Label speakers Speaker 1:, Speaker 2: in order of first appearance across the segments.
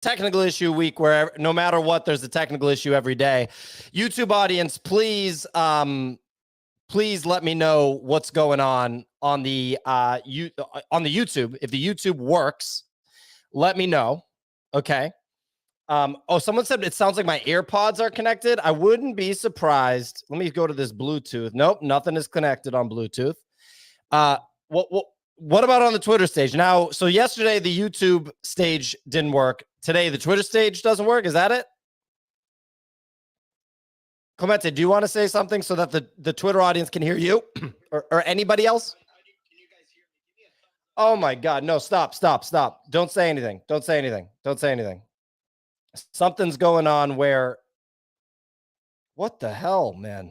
Speaker 1: technical issue week where no matter what, there's a technical issue every day. YouTube audience, please let me know what's going on the YouTube. If the YouTube works, let me know. Okay. Oh, someone said it sounds like my AirPods are connected. I wouldn't be surprised. Let me go to this Bluetooth. Nope, nothing is connected on Bluetooth. What about on the Twitter stage? Now, so yesterday the YouTube stage didn't work. Today the Twitter stage doesn't work. Is that it? Clemente, do you want to say something so that the Twitter audience can hear you or anybody else? Oh my God. No, stop. Don't say anything. Don't say anything. Something's going on where, what the hell, man?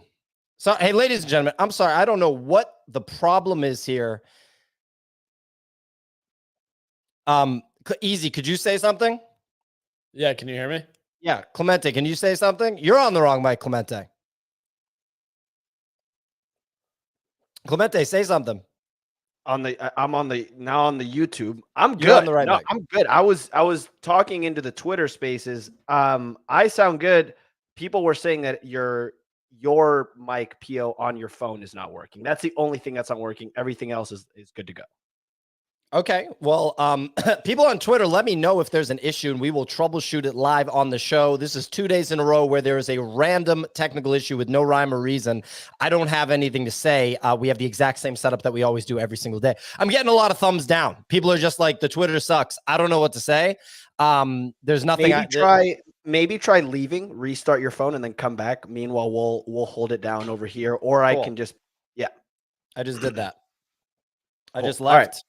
Speaker 1: So, hey, ladies and gentlemen, I'm sorry. I don't know what the problem is here. Easy, could you say something?
Speaker 2: Yeah, can you hear me?
Speaker 1: Yeah, Clemente, can you say something? You're on the wrong mic, Clemente. Clemente, say something.
Speaker 3: I'm on the YouTube. I'm good.
Speaker 1: You're on the right mic.
Speaker 3: I'm good. I was talking into the Twitter Spaces. I sound good. People were saying that your mic PO on your phone is not working. That's the only thing that's not working. Everything else is good to go.
Speaker 1: Okay. Well, people on Twitter, let me know if there's an issue and we will troubleshoot it live on the show. This is 2 days in a row where there is a random technical issue with no rhyme or reason. I don't have anything to say. We have the exact same setup that we always do every single day. I'm getting a lot of thumbs down. People are just like, the Twitter sucks. I don't know what to say. There's nothing.
Speaker 3: Maybe try leaving, restart your phone, and then come back. Meanwhile, we'll hold it down over here, or I can just
Speaker 1: I just did that. I just
Speaker 3: left.
Speaker 1: left.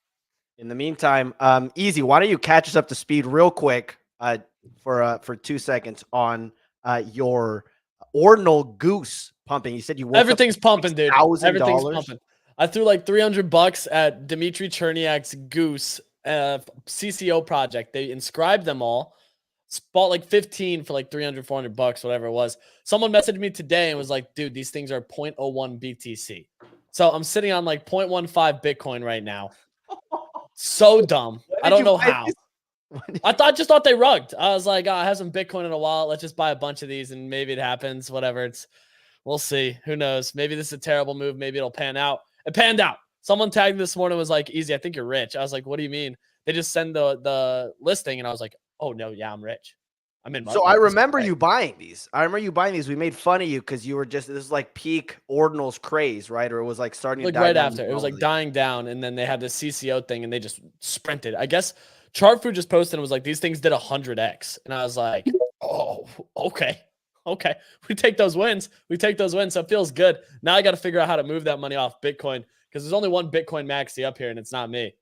Speaker 3: In the meantime, Easy, why don't you catch us up to speed real quick for 2 seconds on your Ordinal Goose pumping? You said you woke
Speaker 2: everything's pumping, dude. Everything's
Speaker 3: $1,000.
Speaker 2: pumping. I threw like $300 at Dmitry Cherniak's Goose CCO project. They inscribed them all. Bought like 15 for like 300, 400 bucks, whatever it was. Someone messaged me today and was like, dude, these things are 0.01 BTC. So I'm sitting on like 0.15 Bitcoin right now. So dumb. I don't know how. I just thought they rugged. I was like, I have some Bitcoin in a wallet. Let's just buy a bunch of these and maybe it happens. Whatever. We'll see. Who knows? Maybe this is a terrible move. Maybe it'll pan out. It panned out. Someone tagged me this morning was like, Easy, I think you're rich. I was like, what do you mean? They just send the listing and I was like, oh no, yeah, I'm rich. I'm in.
Speaker 3: So I remember you buying these. We made fun of you because you were this is like peak Ordinals craze, right? Or it was like starting to die
Speaker 2: right
Speaker 3: down.
Speaker 2: after. It was like dying down, and then they had this CCO thing, and they just sprinted. I guess Chartfood just posted and was like, these things did 100x, and I was like, oh, okay. We take those wins. So it feels good. Now I got to figure out how to move that money off Bitcoin because there's only one Bitcoin maxi up here, and it's not me.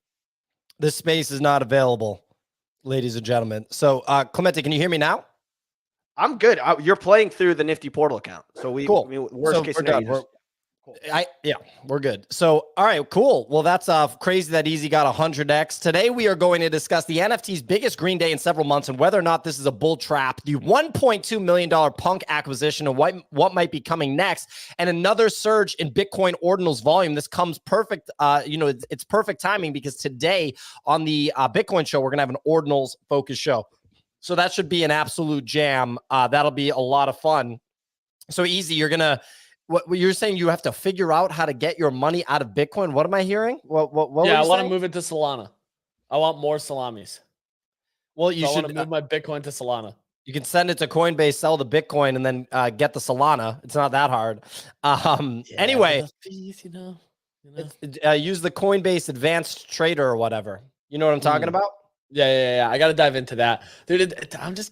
Speaker 1: This space is not available, ladies and gentlemen. So, Clemente, can you hear me now?
Speaker 3: I'm good. You're playing through the Nifty portal account. So
Speaker 1: cool.
Speaker 3: I mean, worst case scenario.
Speaker 1: We're good. So, all right, cool. Well, that's crazy that Easy got 100x. Today, we are going to discuss the NFT's biggest green day in several months and whether or not this is a bull trap, the $1.2 million Punk acquisition and what might be coming next, and another surge in Bitcoin Ordinals volume. This comes perfect. It's perfect timing because today on the Bitcoin show, we're going to have an Ordinals focused show. So that should be an absolute jam. That'll be a lot of fun. So Easy, you're going to... What you're saying, you have to figure out how to get your money out of Bitcoin. What am I hearing? What
Speaker 2: I want to move it to Solana. I want more salamis.
Speaker 1: Well, you should
Speaker 2: move my Bitcoin to Solana.
Speaker 1: You can send it to Coinbase, sell the Bitcoin, and then get the Solana. It's not that hard. Anyway,
Speaker 2: fees,
Speaker 1: use the Coinbase Advanced Trader or whatever. You know what I'm talking about?
Speaker 2: Yeah. I got to dive into that, dude.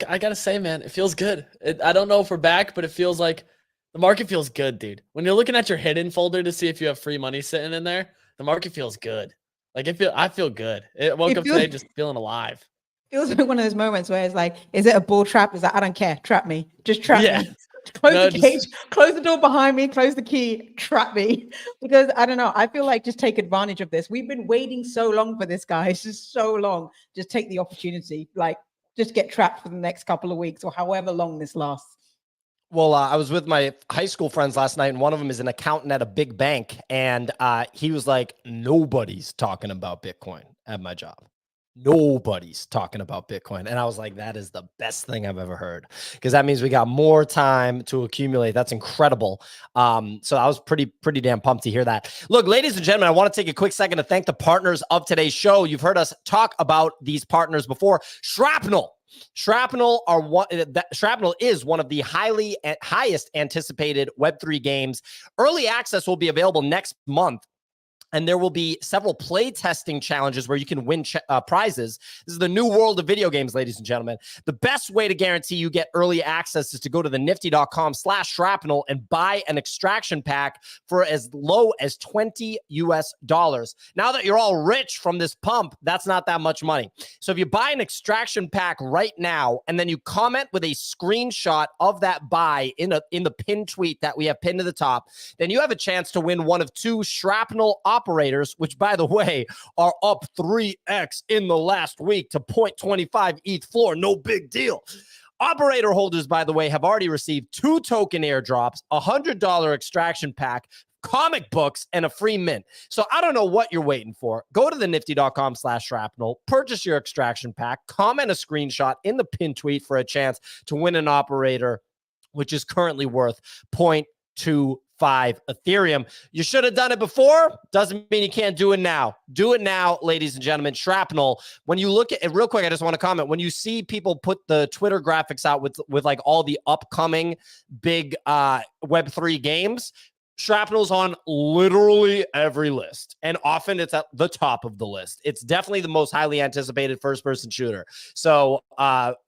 Speaker 2: I got to say, man, it feels good. I don't know if we're back, but it feels like the market feels good, dude. When you're looking at your hidden folder to see if you have free money sitting in there, the market feels good. Like I feel good. It woke up today just feeling alive.
Speaker 4: Feels like one of those moments where it's like, is it a bull trap? It's like, I don't care. Trap me. Just trap me. Close the cage, close the door behind me, close the key, trap me. Because I don't know. I feel like just take advantage of this. We've been waiting so long for this, guys. Just so long. Just take the opportunity. Like, just get trapped for the next couple of weeks or however long this lasts.
Speaker 1: Well, I was with my high school friends last night, and one of them is an accountant at a big bank, and he was like, nobody's talking about Bitcoin at my job. Nobody's talking about Bitcoin. And I was like, that is the best thing I've ever heard, because that means we got more time to accumulate. That's incredible. So I was pretty damn pumped to hear that. Look, ladies and gentlemen, I want to take a quick second to thank the partners of today's show. You've heard us talk about these partners before. Shrapnel. Shrapnel is one of the highest anticipated Web3 games. Early access will be available next month, and there will be several play testing challenges where you can win prizes. This is the new world of video games, ladies and gentlemen. The best way to guarantee you get early access is to go to the nifty.com/shrapnel and buy an extraction pack for as low as $20 US. Now that you're all rich from this pump, that's not that much money. So if you buy an extraction pack right now, and then you comment with a screenshot of that buy in the pinned tweet that we have pinned to the top, then you have a chance to win one of 2 Shrapnel operators, which, by the way, are up 3x in the last week to 0.25 ETH floor. No big deal. Operator holders, by the way, have already received 2 token airdrops, a $100 extraction pack, comic books, and a free mint. So I don't know what you're waiting for. Go to the nifty.com/shrapnel, purchase your extraction pack, comment a screenshot in the pin tweet for a chance to win an operator, which is currently worth 0.25 Ethereum. You should have done it before. Doesn't mean you can't do it now. Do it now, ladies and gentlemen. Shrapnel, when you look at it real quick, I just want to comment. When you see people put the Twitter graphics out with like all the upcoming big Web3 games, Shrapnel's on literally every list, and often it's at the top of the list. It's definitely the most highly anticipated first-person shooter. So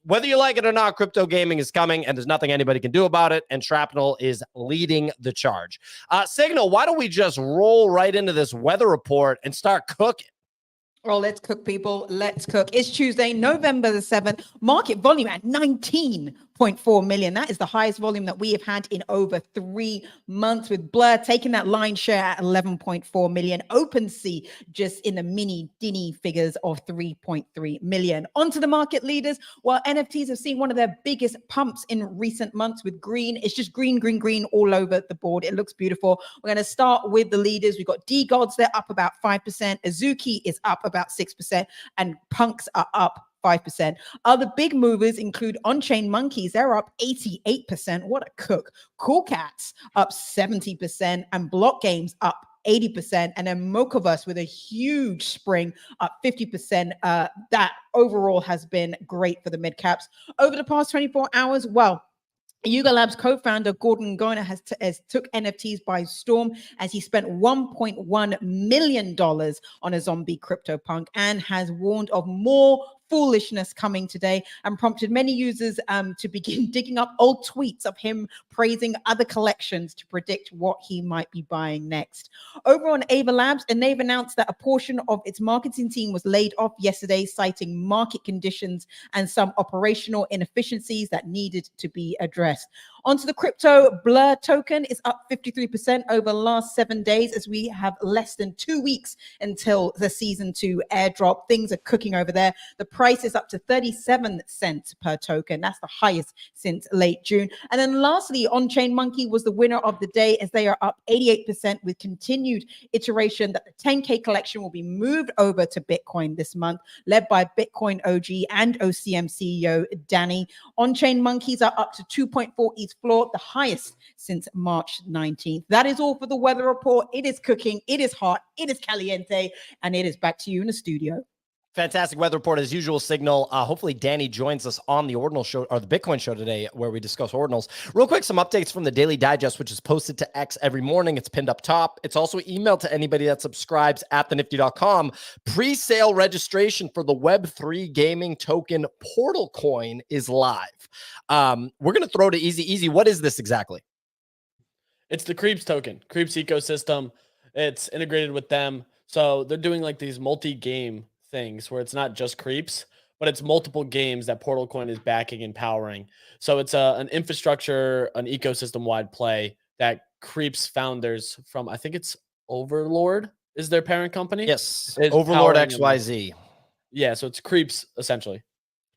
Speaker 1: whether you like it or not, crypto gaming is coming, and there's nothing anybody can do about it, and Shrapnel is leading the charge. Signal, why don't we just roll right into this weather report and start cooking?
Speaker 4: Well, let's cook, people. Let's cook. It's Tuesday, November the 7th. Market volume at 19.4 million. That is the highest volume that we have had in over 3 months, with Blur taking that line share at 11.4 million. OpenSea just in the mini dinny figures of 3.3 million. Onto the market leaders. While NFTs have seen one of their biggest pumps in recent months with green, it's just green, green, green all over the board. It looks beautiful. We're going to start with the leaders. We've got DGods. They're up about 5%. Azuki is up about 6%, and punks are up 5%. Other big movers include On-Chain Monkeys. They're up 88%. What a cook. Cool Cats up 70%, and Block Games up 80%. And then Mochaverse with a huge spring up 50%. That overall has been great for the mid caps. Over the past 24 hours, well, Yuga Labs co-founder Gordon Goiner has took NFTs by storm as he spent $1.1 million on a zombie CryptoPunk, and has warned of more foolishness coming today, and prompted many users to begin digging up old tweets of him praising other collections to predict what he might be buying next. Over on Ava Labs, and they've announced that a portion of its marketing team was laid off yesterday, citing market conditions and some operational inefficiencies that needed to be addressed. Onto the crypto, Blur token is up 53% over the last 7 days, as we have less than 2 weeks until the season 2 airdrop. Things are cooking over there. The price is up to 37 cents per token. That's the highest since late June. And then lastly, On-Chain Monkey was the winner of the day, as they are up 88%, with continued iteration that the 10K collection will be moved over to Bitcoin this month, led by Bitcoin OG and OCM CEO Danny. On-Chain Monkeys are up to 2.4 ETH floor, the highest since March 19th. That is all for the weather report. It is cooking, it is hot, it is caliente, and it is back to you in the studio.
Speaker 1: Fantastic weather report as usual, Signal. Hopefully Danny joins us on the Ordinal show, or the Bitcoin show today, where we discuss Ordinals. Real quick, some updates from the Daily Digest, which is posted to X every morning. It's pinned up top. It's also emailed to anybody that subscribes at thenifty.com. Pre-sale registration for the Web3 gaming token Portal Coin is live. We're going to throw to Easy. What is this exactly?
Speaker 2: It's the Creeps token, Creeps ecosystem. It's integrated with them. So they're doing like these multi-game things where it's not just Creeps, but it's multiple games that Portal Coin is backing and powering. So it's an infrastructure, an ecosystem-wide play that Creeps founders from, I think it's Overlord is their parent company.
Speaker 1: Yes, Overlord XYZ.
Speaker 2: Yeah, so it's Creeps essentially.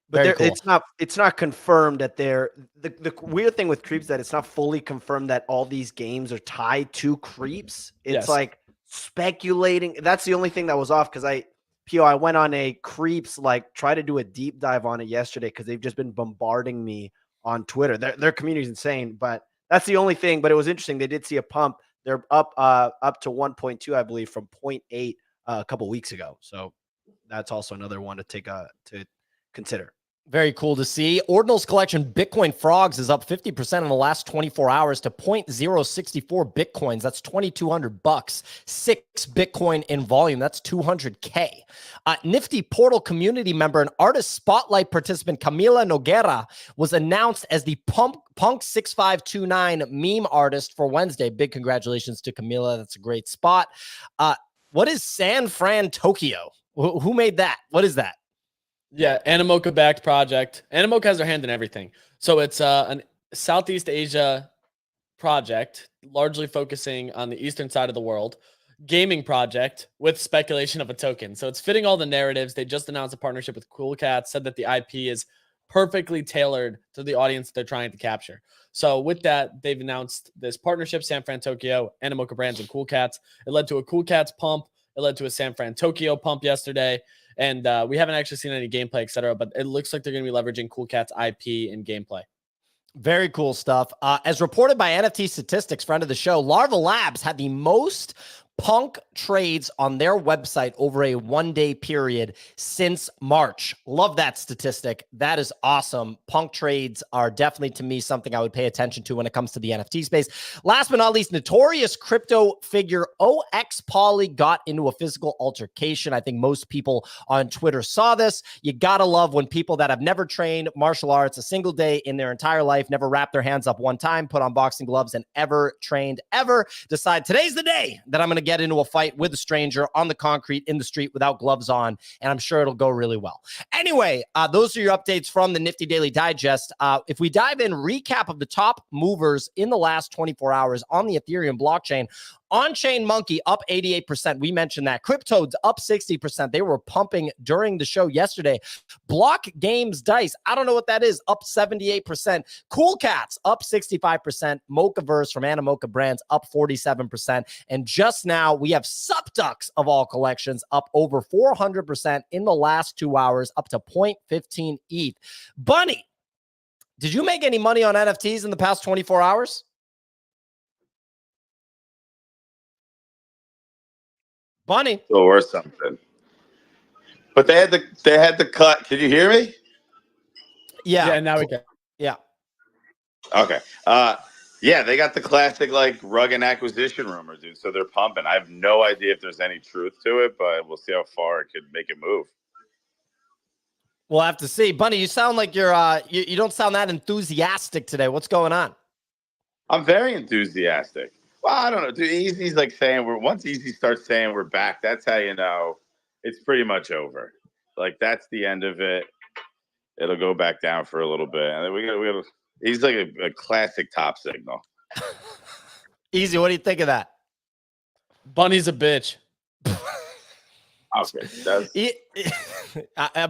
Speaker 3: But
Speaker 1: Cool.
Speaker 3: it's not confirmed that they're the weird thing with Creeps, that it's not fully confirmed that all these games are tied to Creeps. It's like speculating. That's the only thing that was off, because Pio, I went on a creeps, like try to do a deep dive on it yesterday because they've just been bombarding me on Twitter. Their community is insane, but that's the only thing. But it was interesting. They did see a pump. They're up to 1.2, I believe, from 0.8 a couple weeks ago. So that's also another one to to consider.
Speaker 1: Very cool to see. Ordinals collection Bitcoin frogs is up 50% in the last 24 hours to 0.064 Bitcoins. That's $2,200. 6 Bitcoin in volume. That's 200K. Nifty portal community member and artist spotlight participant Camila Noguera was announced as the Punk 6529 meme artist for Wednesday. Big congratulations to Camila. That's a great spot. What is San Fran Tokyo? Who made that? What is that?
Speaker 2: Yeah, Animoca backed project. Animoca has their hand in everything. So it's an Southeast Asia project, largely focusing on the eastern side of the world, gaming project with speculation of a token. So it's fitting all the narratives. They just announced a partnership with Cool Cats, said that the IP is perfectly tailored to the audience they're trying to capture. So with that, they've announced this partnership, San Fran Tokyo, Animoca Brands, and Cool Cats. It led to a Cool Cats pump. It led to a San Fran Tokyo pump yesterday. And we haven't actually seen any gameplay, etc. But it looks like they're going to be leveraging Cool Cat's IP and gameplay.
Speaker 1: Very cool stuff. As reported by NFT Statistics, friend of the show, Larva Labs had the most Punk trades on their website over a one-day period since March. Love that statistic. That is awesome. Punk trades are definitely, to me, something I would pay attention to when it comes to the NFT space. Last but not least, notorious crypto figure OX Poly got into a physical altercation. I think most people on Twitter saw this. You gotta love when people that have never trained martial arts a single day in their entire life, never wrapped their hands up one time, put on boxing gloves, and ever trained ever, decide today's the day that I'm going to get into a fight with a stranger on the concrete in the street without gloves on, and I'm sure it'll go really well. Anyway, those are your updates from the Nifty Daily Digest. If we dive in, recap of the top movers in the last 24 hours on the Ethereum blockchain. On-Chain Monkey up 88%. We mentioned that. Cryptodes up 60%. They were pumping during the show yesterday. Block Games Dice, I don't know what that is, up 78%. Cool Cats up 65%. Mochaverse from Animoca Brands up 47%. And just now we have Subducks of all collections up over 400% in the last 2 hours, up to 0.15 ETH. Bunny, did you make any money on NFTs in the past 24 hours? Bunny.
Speaker 5: Or something. But they had the cut. Can you hear me?
Speaker 1: Yeah.
Speaker 2: Yeah, now we can.
Speaker 1: Yeah.
Speaker 5: Okay. Yeah, they got the classic like rug and acquisition rumor, dude. So they're pumping. I have no idea if there's any truth to it, but we'll see how far it could make it move.
Speaker 1: We'll have to see. Bunny, you sound like you're you don't sound that enthusiastic today. What's going on?
Speaker 5: I'm very enthusiastic. Well, I don't know. Dude, Easy's like saying once Easy starts saying we're back, that's how you know it's pretty much over. Like that's the end of it. It'll go back down for a little bit. And then we got he's like a classic top signal.
Speaker 1: Easy, what do you think of that?
Speaker 2: Bunny's a bitch.
Speaker 5: Okay.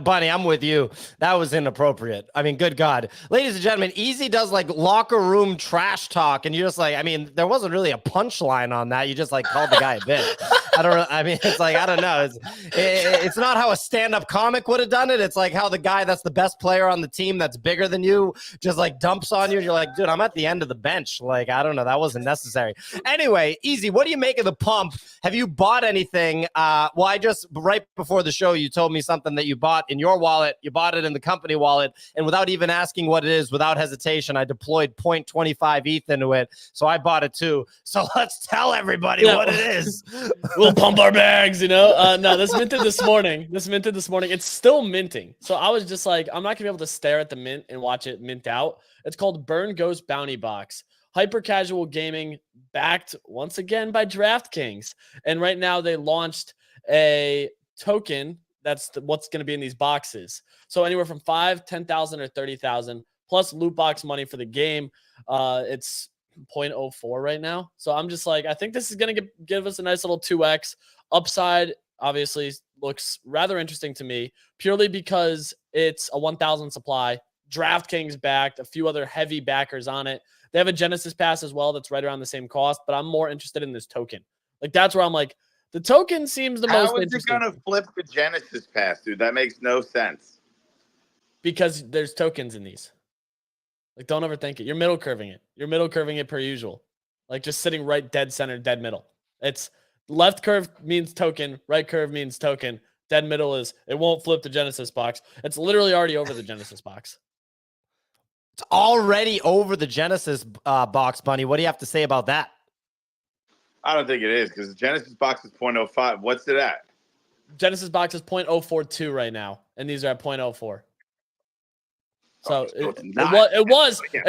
Speaker 1: Bunny, I'm with you. That was inappropriate. I mean, good God. Ladies and gentlemen, Easy does like locker room trash talk. And you just like, I mean, there wasn't really a punchline on that. You just like called the guy a bitch. I mean, it's like, I don't know. It's not how a stand-up comic would have done it. It's like how the guy that's the best player on the team that's bigger than you just like dumps on you. And you're like, dude, I'm at the end of the bench. Like, I don't know. That wasn't necessary. Anyway, Easy, what do you make of the pump? Have you bought anything? Well, I just, right before the show, you told me something that you bought in your wallet. You bought it in the company wallet. And without even asking what it is, without hesitation, I deployed 0.25 ETH into it. So I bought it too. So let's tell everybody what it is.
Speaker 2: We'll pump our bags, you know? No, this minted this morning. It's still minting. So I was just like, I'm not going to be able to stare at the mint and watch it mint out. It's called Burn Ghost Bounty Box. Hyper casual gaming backed once again by DraftKings. And right now they launched a token that's what's going to be in these boxes. So anywhere from 5, 10,000 or 30,000 plus loot box money for the game. It's 0.04 right now. So I'm just like, I think this is going to give us a nice little 2x upside. Obviously looks rather interesting to me purely because it's a 1,000 supply. DraftKings backed, a few other heavy backers on it. They have a Genesis pass as well that's right around the same cost, but I'm more interested in this token. Like that's where I'm like, The token seems the most
Speaker 5: How is it
Speaker 2: interesting
Speaker 5: going to flip the Genesis pass, dude? That makes no sense.
Speaker 2: because there's tokens in these. Like, don't overthink it. You're middle curving it. You're middle curving it per usual. Like, just sitting right dead center, dead middle. It's left curve means token, right curve means token. Dead middle is it won't flip the Genesis box. It's literally already over the Genesis box.
Speaker 1: It's already over the Genesis box, Bunny. What do you have to say about that?
Speaker 5: I don't think it is because the Genesis box is 0.05. What's it at?
Speaker 2: Genesis box is 0.042 right now, and these are at 0.04. So it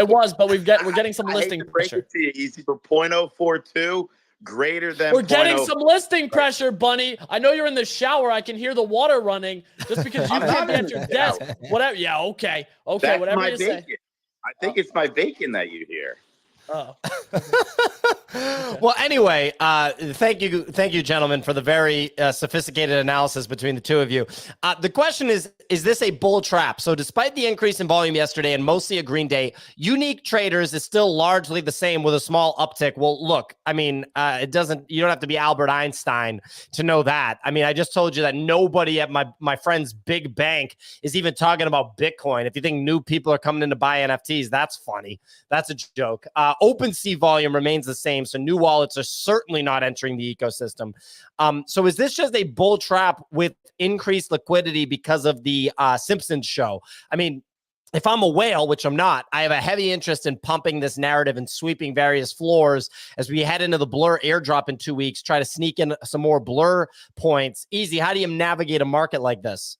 Speaker 2: was, but we're getting some listing pressure.
Speaker 5: It to you easy, but 0.042 greater than.
Speaker 2: We're getting some listing pressure, Bunny. I know you're in the shower. I can hear the water running just because you can't be at your desk. Whatever. Yeah. Okay.
Speaker 5: That's
Speaker 2: whatever you say.
Speaker 5: I think it's my bacon that you hear.
Speaker 2: Oh.
Speaker 1: Well, anyway, thank you, gentlemen, for the very sophisticated analysis between the two of you. The question is this a bull trap? So despite the increase in volume yesterday and mostly a green day, unique traders is still largely the same with a small uptick. Well, look, I mean, you don't have to be Albert Einstein to know that. I mean, I just told you that nobody at my friend's big bank is even talking about Bitcoin. If you think new people are coming in to buy NFTs, that's funny. That's a joke. OpenSea volume remains the same, so new wallets are certainly not entering the ecosystem. So is this just a bull trap with increased liquidity because of the Simpsons show? I mean, if I'm a whale, which I'm not, I have a heavy interest in pumping this narrative and sweeping various floors as we head into the Blur airdrop in 2 weeks, try to sneak in some more Blur points. Easy, how do you navigate a market like this?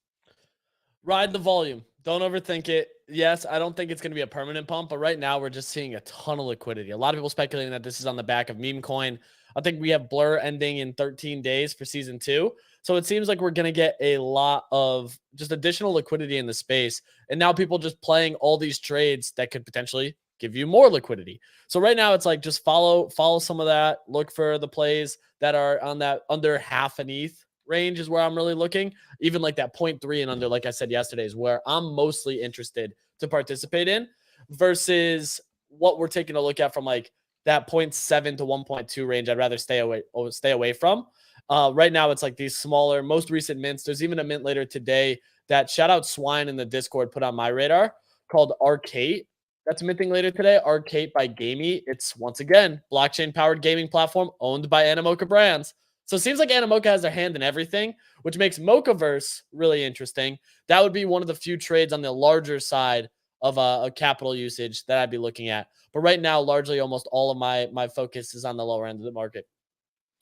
Speaker 2: Ride the volume. Don't overthink it. Yes, I don't think it's going to be a permanent pump, but right now we're just seeing a ton of liquidity. A lot of people speculating that this is on the back of meme coin. I think we have Blur ending in 13 days for season 2. So it seems like we're going to get a lot of just additional liquidity in the space. And now people just playing all these trades that could potentially give you more liquidity. So right now it's like just follow some of that. Look for the plays that are on that under half an ETH range is where I'm really looking. Even like that 0.3 and under, like I said yesterday, is where I'm mostly interested to participate in versus what we're taking a look at from like that 0.7 to 1.2 range. I'd rather stay away from. Right now, it's like these smaller, most recent mints. There's even a mint later today that shout out Swine in the Discord put on my radar called Arcade. That's minting later today. Arcade by Gamey. It's once again blockchain powered gaming platform owned by Animoca Brands. So it seems like Animoca has their hand in everything, which makes Mochaverse really interesting. That would be one of the few trades on the larger side of a capital usage that I'd be looking at. But right now, largely almost all of my focus is on the lower end of the market.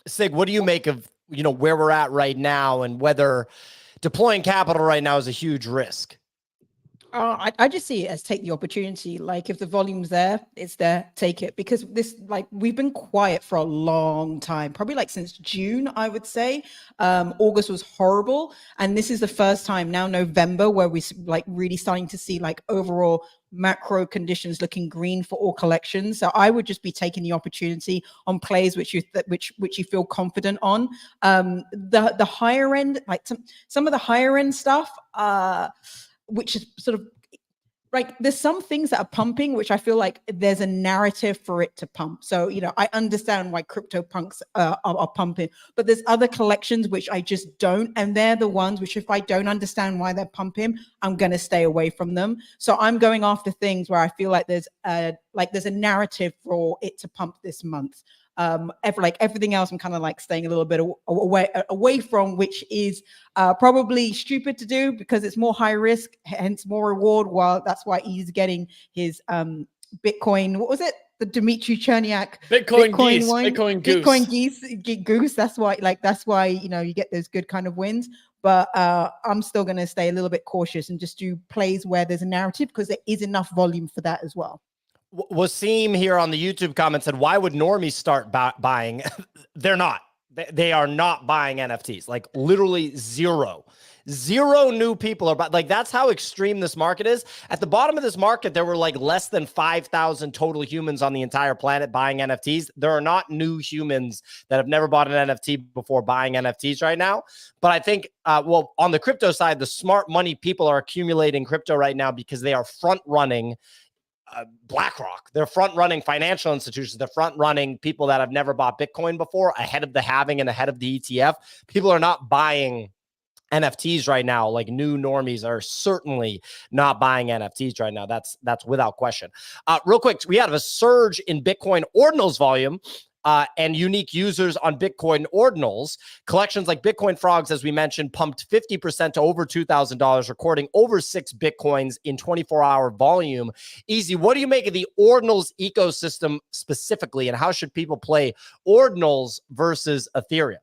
Speaker 1: Sig, what do you make of where we're at right now and whether deploying capital right now is a huge risk?
Speaker 4: I just see it as take the opportunity. Like if the volume's there, it's there, take it. Because this, like, we've been quiet for a long time, probably like since June, I would say. August was horrible. And this is the first time now, November, where we like really starting to see like overall macro conditions looking green for all collections. So I would just be taking the opportunity on plays which you feel confident on. The higher end, like some of the higher end stuff, which is sort of like there's some things that are pumping, which I feel like there's a narrative for it to pump. So, I understand why crypto punks are pumping, but there's other collections which I just don't. And they're the ones which if I don't understand why they're pumping, I'm going to stay away from them. So I'm going after things where I feel like there's a narrative for it to pump this month. Everything else I'm kind of like staying a little bit away from, which is probably stupid to do because it's more high risk, hence more reward. While that's why he's getting his Bitcoin. What was it? The Dmitry Cherniak
Speaker 2: Bitcoin
Speaker 4: Goose. That's why you get those good kind of wins. But I'm still going to stay a little bit cautious and just do plays where there's a narrative because there is enough volume for that as well.
Speaker 1: Wasim here on the YouTube comment said, why would normies start buying? They're not. They are not buying NFTs. Like literally zero new people are like, that's how extreme this market is. At the bottom of this market, there were like less than 5,000 total humans on the entire planet buying NFTs. There are not new humans that have never bought an NFT before buying NFTs right now. But I think, on the crypto side, the smart money people are accumulating crypto right now because they are front running BlackRock. They're front running financial institutions. They're front running people that have never bought Bitcoin before ahead of the halving and ahead of the ETF. People are not buying NFTs right now. Like new normies are certainly not buying NFTs right now. That's without question. Real quick, we had a surge in Bitcoin Ordinals volume. And unique users on Bitcoin Ordinals. Collections like Bitcoin Frogs, as we mentioned, pumped 50% to over $2,000, recording over 6 Bitcoins in 24-hour volume. Easy, what do you make of the Ordinals ecosystem specifically, and how should people play Ordinals versus Ethereum?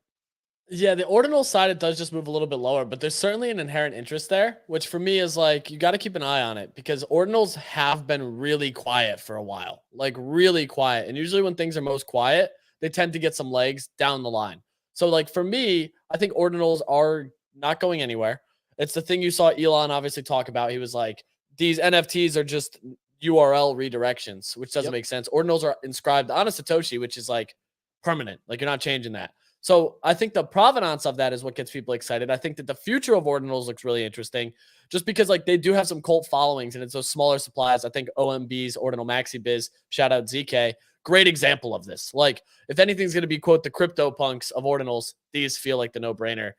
Speaker 2: Yeah, the ordinal side, it does just move a little bit lower, but there's certainly an inherent interest there, which for me is like, you got to keep an eye on it because ordinals have been really quiet for a while, like really quiet. And usually when things are most quiet, they tend to get some legs down the line. So like for me, I think ordinals are not going anywhere. It's the thing you saw Elon obviously talk about. He was like, these NFTs are just URL redirections, which doesn't make sense. Ordinals are inscribed on a Satoshi, which is like permanent. Like you're not changing that. So I think the provenance of that is what gets people excited. I think that the future of ordinals looks really interesting just because like they do have some cult followings and it's those smaller supplies. I think OMB's Ordinal Maxi Biz, shout out ZK, great example of this. Like if anything's going to be, quote, the crypto punks of ordinals, these feel like the no-brainer.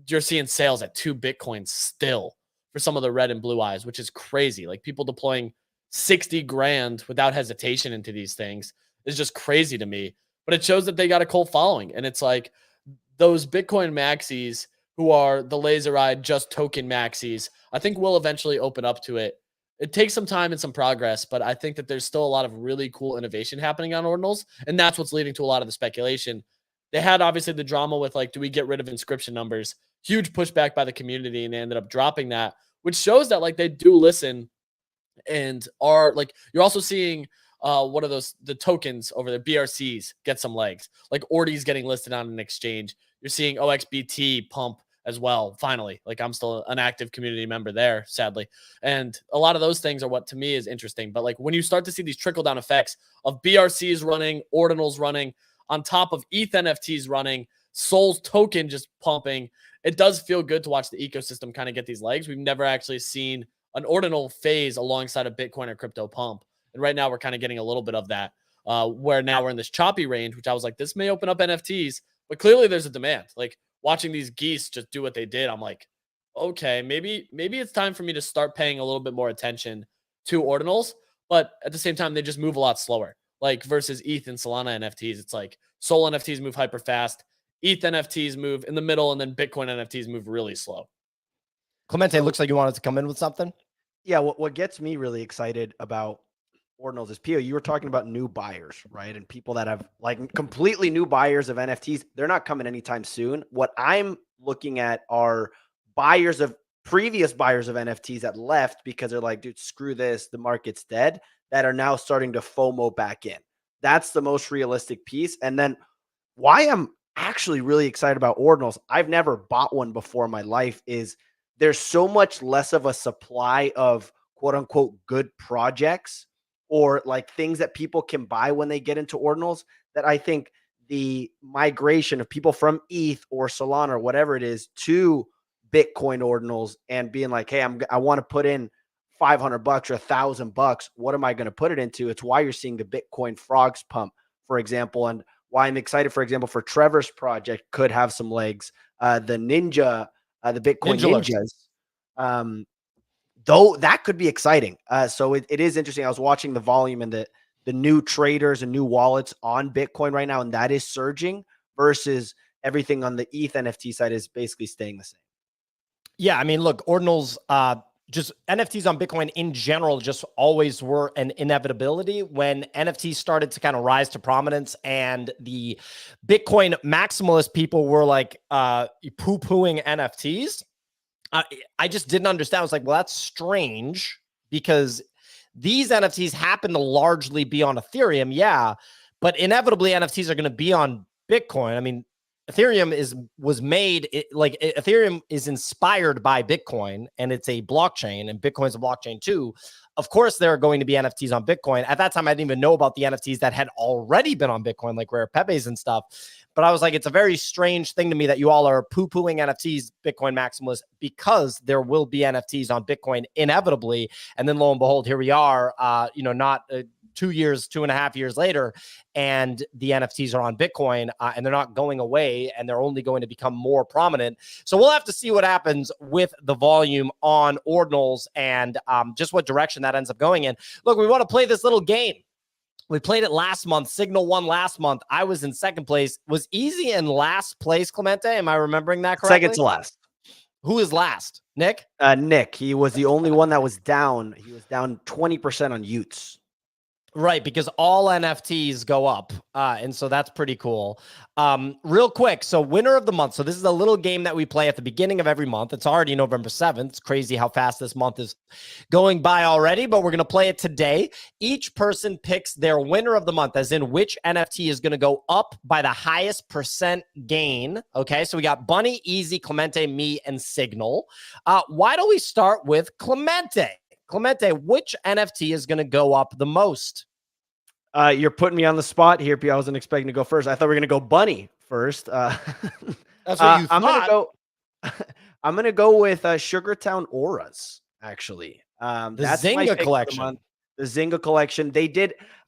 Speaker 2: You're seeing sales at 2 Bitcoins still for some of the red and blue eyes, which is crazy. Like people deploying 60 grand without hesitation into these things is just crazy to me. But it shows that they got a cult following. And it's like those Bitcoin maxis who are the laser-eyed just token maxis, I think will eventually open up to it. It takes some time and some progress, but I think that there's still a lot of really cool innovation happening on ordinals. And that's what's leading to a lot of the speculation. They had obviously the drama with like, do we get rid of inscription numbers? Huge pushback by the community, and they ended up dropping that, which shows that like they do listen and are like, you're also seeing what are those, the tokens over there, BRCs get some legs, like Ordi's getting listed on an exchange. You're seeing OXBT pump as well. Finally, like I'm still an active community member there, sadly. And a lot of those things are what to me is interesting. But like when you start to see these trickle down effects of BRCs running, ordinals running on top of ETH NFTs running, Sol's token just pumping, it does feel good to watch the ecosystem kind of get these legs. We've never actually seen an ordinal phase alongside a Bitcoin or crypto pump. And right now we're kind of getting a little bit of that, where now we're in this choppy range, which I was like, this may open up NFTs, but clearly there's a demand. Like watching these geese just do what they did, I'm like, okay, maybe it's time for me to start paying a little bit more attention to ordinals. But at the same time, they just move a lot slower. Like versus ETH and Solana NFTs, it's like Sol NFTs move hyper fast, ETH NFTs move in the middle, and then Bitcoin NFTs move really slow.
Speaker 1: Clemente, looks like you wanted to come in with something.
Speaker 3: Yeah, what gets me really excited about ordinals is, Pio, you were talking about new buyers, right? And people that have like completely new buyers of NFTs, they're not coming anytime soon. What I'm looking at are buyers of previous buyers of NFTs that left because they're like, dude, screw this, the market's dead, that are now starting to FOMO back in. That's the most realistic piece. And then why I'm actually really excited about ordinals, I've never bought one before in my life, is there's so much less of a supply of quote unquote good projects or like things that people can buy when they get into ordinals, that I think the migration of people from ETH or Solana or whatever it is to Bitcoin ordinals and being like, hey, I want to put in $500 or $1,000. What am I going to put it into? It's why you're seeing the Bitcoin frogs pump, for example, and why I'm excited, for example, for Trevor's project could have some legs. The Ninja, the Bitcoin Ninjas, though that could be exciting. So it is interesting. I was watching the volume and the new traders and new wallets on Bitcoin right now, and that is surging versus everything on the ETH NFT side is basically staying the same.
Speaker 1: Yeah, I mean, look, ordinals, just NFTs on Bitcoin in general just always were an inevitability. When NFTs started to kind of rise to prominence and the Bitcoin maximalist people were like poo-pooing NFTs, I just didn't understand. I was like, well, that's strange because these NFTs happen to largely be on Ethereum. Yeah, but inevitably NFTs are going to be on Bitcoin. I mean, Ethereum was made Ethereum is inspired by Bitcoin, and it's a blockchain, and Bitcoin's a blockchain too. Of course, there are going to be NFTs on Bitcoin. At that time, I didn't even know about the NFTs that had already been on Bitcoin, like Rare Pepes and stuff. But I was like, it's a very strange thing to me that you all are poo-pooing NFTs, Bitcoin maximalists, because there will be NFTs on Bitcoin inevitably. And then lo and behold, here we are, not 2.5 years later, and the NFTs are on Bitcoin, and they're not going away, and they're only going to become more prominent. So we'll have to see what happens with the volume on Ordinals and just what direction that ends up going in. Look, we want to play this little game. We played it last month. Signal won last month. I was in second place. Was Easy in last place, Clemente? Am I remembering that correctly?
Speaker 3: Second to last.
Speaker 1: Who is last? Nick?
Speaker 3: Nick. He was the only one that was down. He was down 20% on Utes.
Speaker 1: Right, because all NFTs go up, and so that's pretty cool. Real quick, so winner of the month. So this is a little game that we play at the beginning of every month. It's already November 7th. It's crazy how fast this month is going by already, but we're going to play it today. Each person picks their winner of the month, as in which NFT is going to go up by the highest percent gain. Okay, so we got Bunny, Easy, Clemente, me, and Signal. Why don't we start with Clemente? Clemente, which NFT is going to go up the most?
Speaker 3: You're putting me on the spot here, P. I wasn't expecting to go first. I thought we were going to go Bunny first.
Speaker 1: That's what you thought.
Speaker 3: I'm going to go with Sugartown Auras, actually.
Speaker 1: That's Zynga collection.
Speaker 3: The Zynga collection.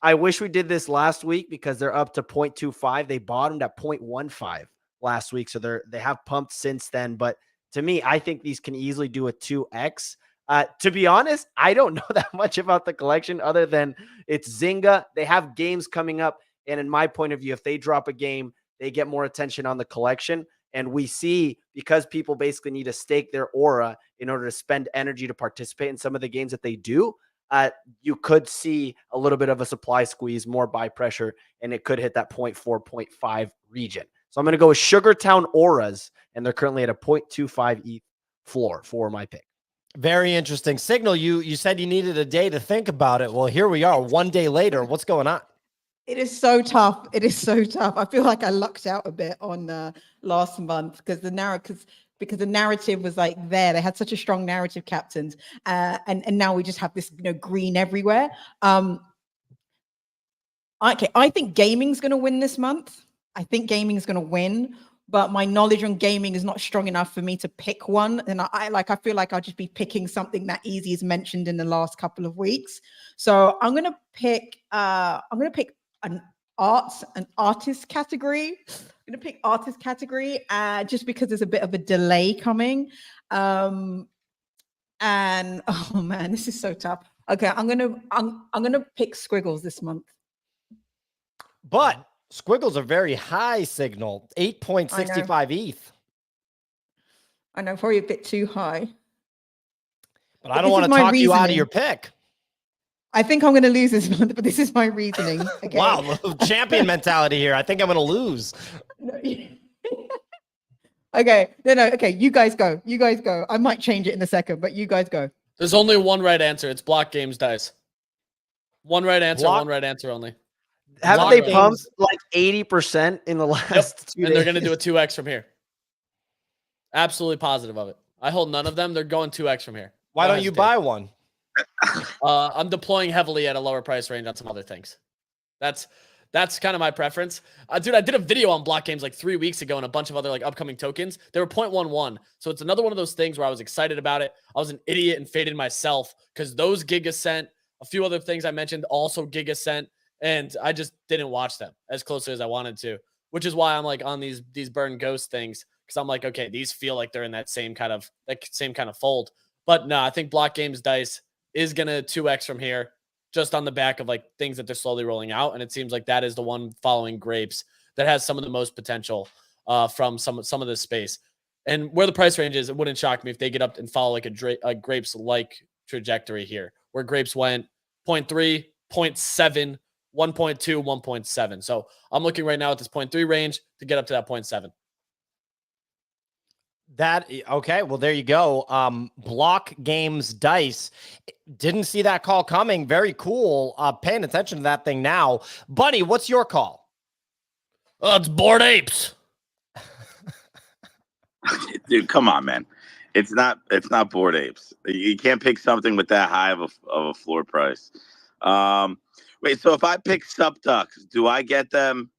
Speaker 3: I wish we did this last week because they're up to 0.25. They bottomed at 0.15 last week. So they have pumped since then. But to me, I think these can easily do a 2x. To be honest, I don't know that much about the collection other than it's Zynga. They have games coming up. And in my point of view, if they drop a game, they get more attention on the collection. And we see, because people basically need to stake their aura in order to spend energy to participate in some of the games that they do, you could see a little bit of a supply squeeze, more buy pressure, and it could hit that 0.4, 0.5 region. So I'm going to go with Sugartown Auras, and they're currently at a 0.25 ETH floor for my pick.
Speaker 1: Very interesting. Signal, you said you needed a day to think about it. Well, here we are 1 day later. What's going on?
Speaker 4: It is so tough. It is so tough. I feel like I lucked out a bit on last month because the narrative was like there. They had such a strong narrative, captains, and now we just have this green everywhere. Okay, I think gaming's going to win this month. I think gaming is going to win. But my knowledge on gaming is not strong enough for me to pick one. And I feel like I'll just be picking something that Easy has mentioned in the last couple of weeks. So I'm going to pick an artist category. I'm going to pick artist category just because there's a bit of a delay coming. And oh man, this is so tough. Okay, I'm going to pick Squiggles this month.
Speaker 1: But Squiggles are very high, Signal. 8.65 ETH.
Speaker 4: I know, probably a bit too high.
Speaker 1: But I don't want to talk you out of your pick.
Speaker 4: I think I'm going to lose this month, but this is my reasoning. Okay.
Speaker 1: Wow, champion mentality here. I think I'm going to lose.
Speaker 4: Okay. No. Okay, you guys go. You guys go. I might change it in a second, but you guys go.
Speaker 2: There's only one right answer. It's Block Games Dice. One right answer, one right answer only.
Speaker 3: Haven't they pumped like 80% in the last 2 days?
Speaker 2: And they're going to do a 2x from here. Absolutely positive of it. I hold none of them. They're going 2x from here.
Speaker 1: Why don't you buy one?
Speaker 2: I'm deploying heavily at a lower price range on some other things. That's kind of my preference. Dude, I did a video on Block Games like 3 weeks ago and a bunch of other like upcoming tokens. They were 0.11. So it's another one of those things where I was excited about it. I was an idiot and faded myself because those Giga sent, a few other things I mentioned also Giga sent. And I just didn't watch them as closely as I wanted to, which is why I'm like on these burn ghost things. Cause I'm like, okay, these feel like they're in that same kind of fold, but no, I think Block Games Dice is going to 2x from here just on the back of like things that they're slowly rolling out. And it seems like that is the one following Grapes that has some of the most potential from some of this space. And where the price range is, it wouldn't shock me if they get up and follow like a Grapes like trajectory here, where Grapes went 0.3, 0.7, 1.2, 1.7. So I'm looking right now at this 0.3 range to get up to that 0.7.
Speaker 1: Okay. Well, there you go. Block Games Dice. Didn't see that call coming. Very cool. Paying attention to that thing now. Bunny, what's your call?
Speaker 2: Oh, it's Bored Apes.
Speaker 5: Dude, come on, man. It's not Bored Apes. You can't pick something with that high of a floor price. Wait, so if I pick Sup Ducks, do I get them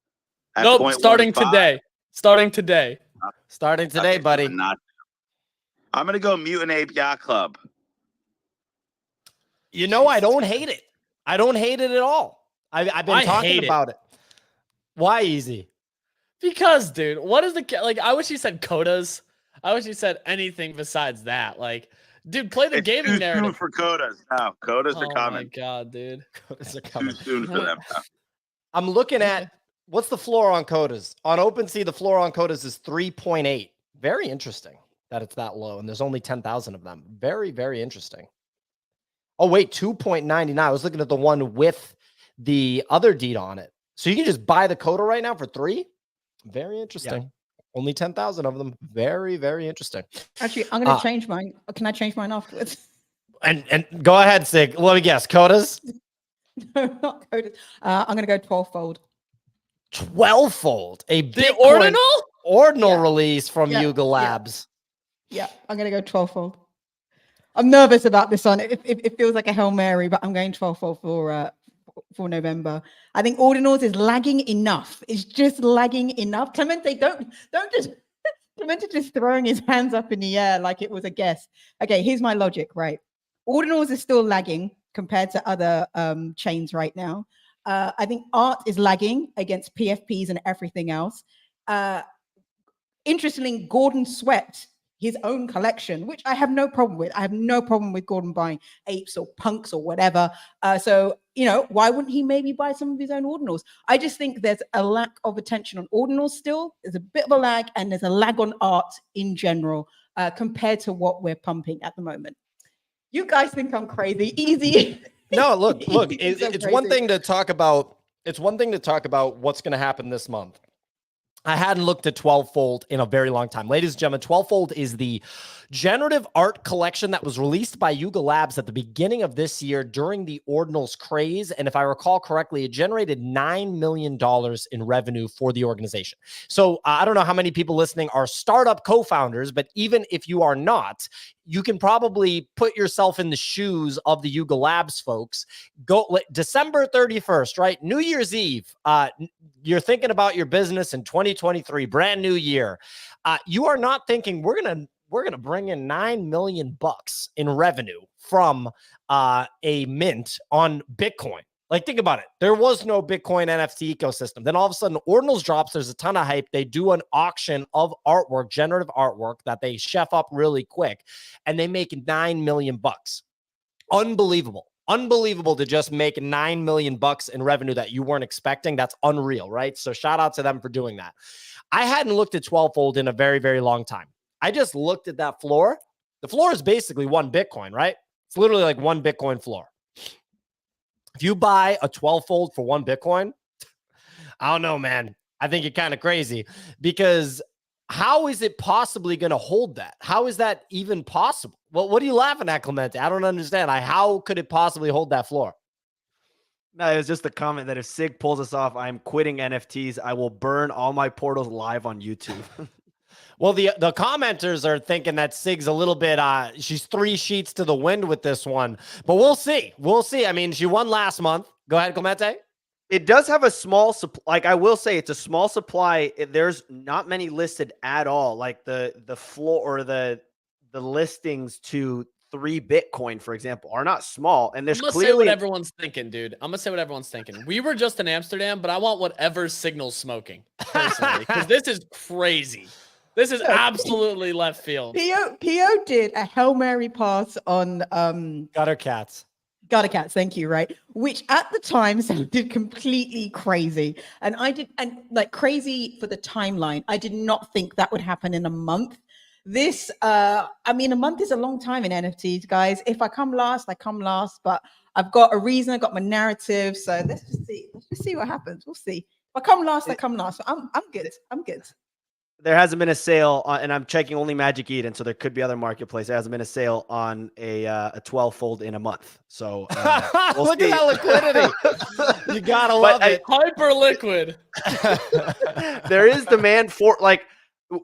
Speaker 5: at
Speaker 2: Nope,
Speaker 5: 0.15?
Speaker 2: starting today. Starting today.
Speaker 1: Starting today,
Speaker 5: Okay,
Speaker 1: buddy.
Speaker 5: I'm gonna go Mutant Ape Yacht Club.
Speaker 1: You know, I don't hate it. I don't hate it at all. I've been talking about it. Why easy?
Speaker 2: Because, dude, what is the like? I wish you said Codas. I wish you said anything besides that. Like, dude, play the gaming narrative.
Speaker 5: Too soon for Codas. No, Codas are
Speaker 2: Oh
Speaker 5: coming.
Speaker 2: my god, dude.
Speaker 1: Codas are coming.
Speaker 5: Too soon for them.
Speaker 1: I'm looking at what's the floor on Codas. On OpenSea, the floor on Codas is 3.8. Very interesting that it's that low, and there's only 10,000 of them. Very, very interesting. Oh, wait, 2.99. I was looking at the one with the other deed on it. So you can just buy the Coda right now for 3? Very interesting. Yeah. Only 10,000 of them. Very, very interesting.
Speaker 4: Actually, I'm going to change mine. Can I change mine afterwards?
Speaker 1: And go ahead, Sig. Let me guess. Codas?
Speaker 4: No, not Codas. I'm going to go 12-fold.
Speaker 1: 12-fold. A
Speaker 2: the Ordinal
Speaker 1: release from Yuga Labs.
Speaker 4: Yeah, I'm going to go 12-fold. I'm nervous about this one. It feels like a Hail Mary, but I'm going 12-fold for November. I think Ordinals is lagging enough. It's just lagging enough. Clemente, don't just Clemente just throwing his hands up in the air like it was a guess. Okay, here's my logic, right? Ordinals is still lagging compared to other chains right now. I think art is lagging against PFPs and everything else. Interestingly, Gordon swept his own collection, which I have no problem with. I have no problem with Gordon buying apes or punks or whatever. So, you know, why wouldn't he maybe buy some of his own Ordinals? I just think there's a lack of attention on Ordinals still. There's a bit of a lag, and there's a lag on art in general compared to what we're pumping at the moment. You guys think I'm crazy. Easy.
Speaker 1: No, look, it's one thing to talk about. It's one thing to talk about what's going to happen this month. I hadn't looked at 12-fold in a very long time. Ladies and gentlemen, 12-fold is the generative art collection that was released by Yuga Labs at the beginning of this year during the Ordinals craze. And if I recall correctly, it generated $9 million in revenue for the organization. So I don't know how many people listening are startup co-founders, but even if you are not, you can probably put yourself in the shoes of the Yuga Labs folks. Go December 31st, right? New Year's Eve. You're thinking about your business in 2023, brand new year. You are not thinking we're gonna bring in $9 million in revenue from a mint on Bitcoin. Like, think about it. There was no Bitcoin NFT ecosystem. Then all of a sudden, Ordinals drops. There's a ton of hype. They do an auction of artwork, generative artwork that they chef up really quick, and they make $9 million. Unbelievable. Unbelievable to just make $9 million in revenue that you weren't expecting. That's unreal, right? So shout out to them for doing that. I hadn't looked at 12-fold in a very, very long time. I just looked at that floor. The floor is basically 1 Bitcoin, right? It's literally like 1 Bitcoin floor. If you buy a 12-fold for 1 Bitcoin, I don't know, man. I think you're kind of crazy, because how is it possibly going to hold that? How is that even possible? Well, what are you laughing at, Clemente? I don't understand. How could it possibly hold that floor?
Speaker 3: No, it was just a comment that if Sig pulls us off, I'm quitting NFTs. I will burn all my portals live on YouTube.
Speaker 1: Well, the commenters are thinking that Sig's a little bit, she's 3 sheets to the wind with this one, but we'll see. We'll see. I mean, she won last month. Go ahead, Clemente.
Speaker 3: It does have a small supply. Like, I will say, it's a small supply. There's not many listed at all. Like the floor or the listings to 3 Bitcoin, for example, are not small. And there's clearly
Speaker 2: say what everyone's thinking, dude. I'm gonna say what everyone's thinking. We were just in Amsterdam, but I want whatever Signal's smoking personally, because this is crazy. This is absolutely left field.
Speaker 4: Pio did a Hail Mary pass on
Speaker 1: Gutter Cats.
Speaker 4: Thank you, right? Which at the time sounded completely crazy. And like crazy for the timeline. I did not think that would happen in a month. This, I mean, a month is a long time in NFTs, guys. If I come last, I come last, but I've got a reason, I've got my narrative. So let's just see what happens. We'll see. If I come last, I come last. So I'm good. I'm good.
Speaker 3: There hasn't been a sale on, and I'm checking only Magic Eden, so there could be other marketplace. There hasn't been a sale on a 12-fold in a month. So we'll
Speaker 1: look
Speaker 3: see.
Speaker 1: at that liquidity. You gotta love it.
Speaker 2: Hyper liquid.
Speaker 3: There is demand for, like,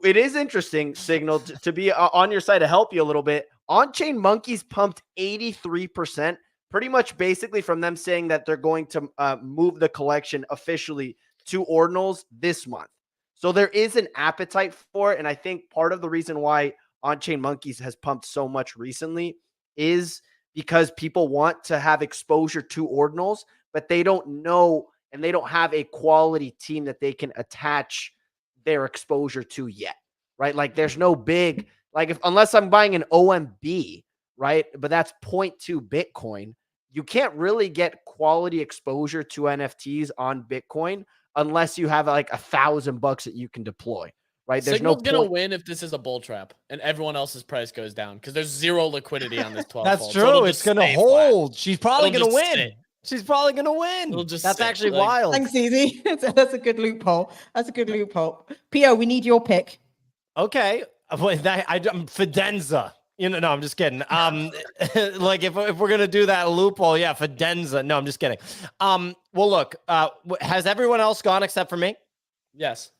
Speaker 3: it is interesting, Signal, to be on your side to help you a little bit. On-chain monkeys pumped 83%, pretty much basically from them saying that they're going to move the collection officially to Ordinals this month. So there is an appetite for it. And I think part of the reason why On-chain monkeys has pumped so much recently is because people want to have exposure to Ordinals, but they don't know and they don't have a quality team that they can attach their exposure to yet, right? Like there's no big, like unless I'm buying an OMB, right? But that's 0.2 Bitcoin. You can't really get quality exposure to NFTs on Bitcoin unless you have like $1,000 that you can deploy, right? There's
Speaker 2: Signal's
Speaker 3: no
Speaker 2: gonna win if this is a bull trap and everyone else's price goes down because there's zero liquidity on this 12.
Speaker 1: That's true.
Speaker 2: So
Speaker 1: it's gonna hold. She's probably
Speaker 2: It'll
Speaker 1: gonna
Speaker 2: just
Speaker 1: win.
Speaker 2: stay.
Speaker 1: She's probably gonna win.
Speaker 2: It'll just
Speaker 1: That's
Speaker 2: stay.
Speaker 1: actually
Speaker 2: Like,
Speaker 1: wild.
Speaker 4: Thanks, Easy. That's a good loophole. That's a good loophole. Pio, we need your pick.
Speaker 1: Okay. Wait, I'm Fidenza. You know, no, I'm just kidding. Like if we're gonna do that loophole, yeah, Fidenza. No, I'm just kidding. Well, look, has everyone else gone except for me?
Speaker 2: yes.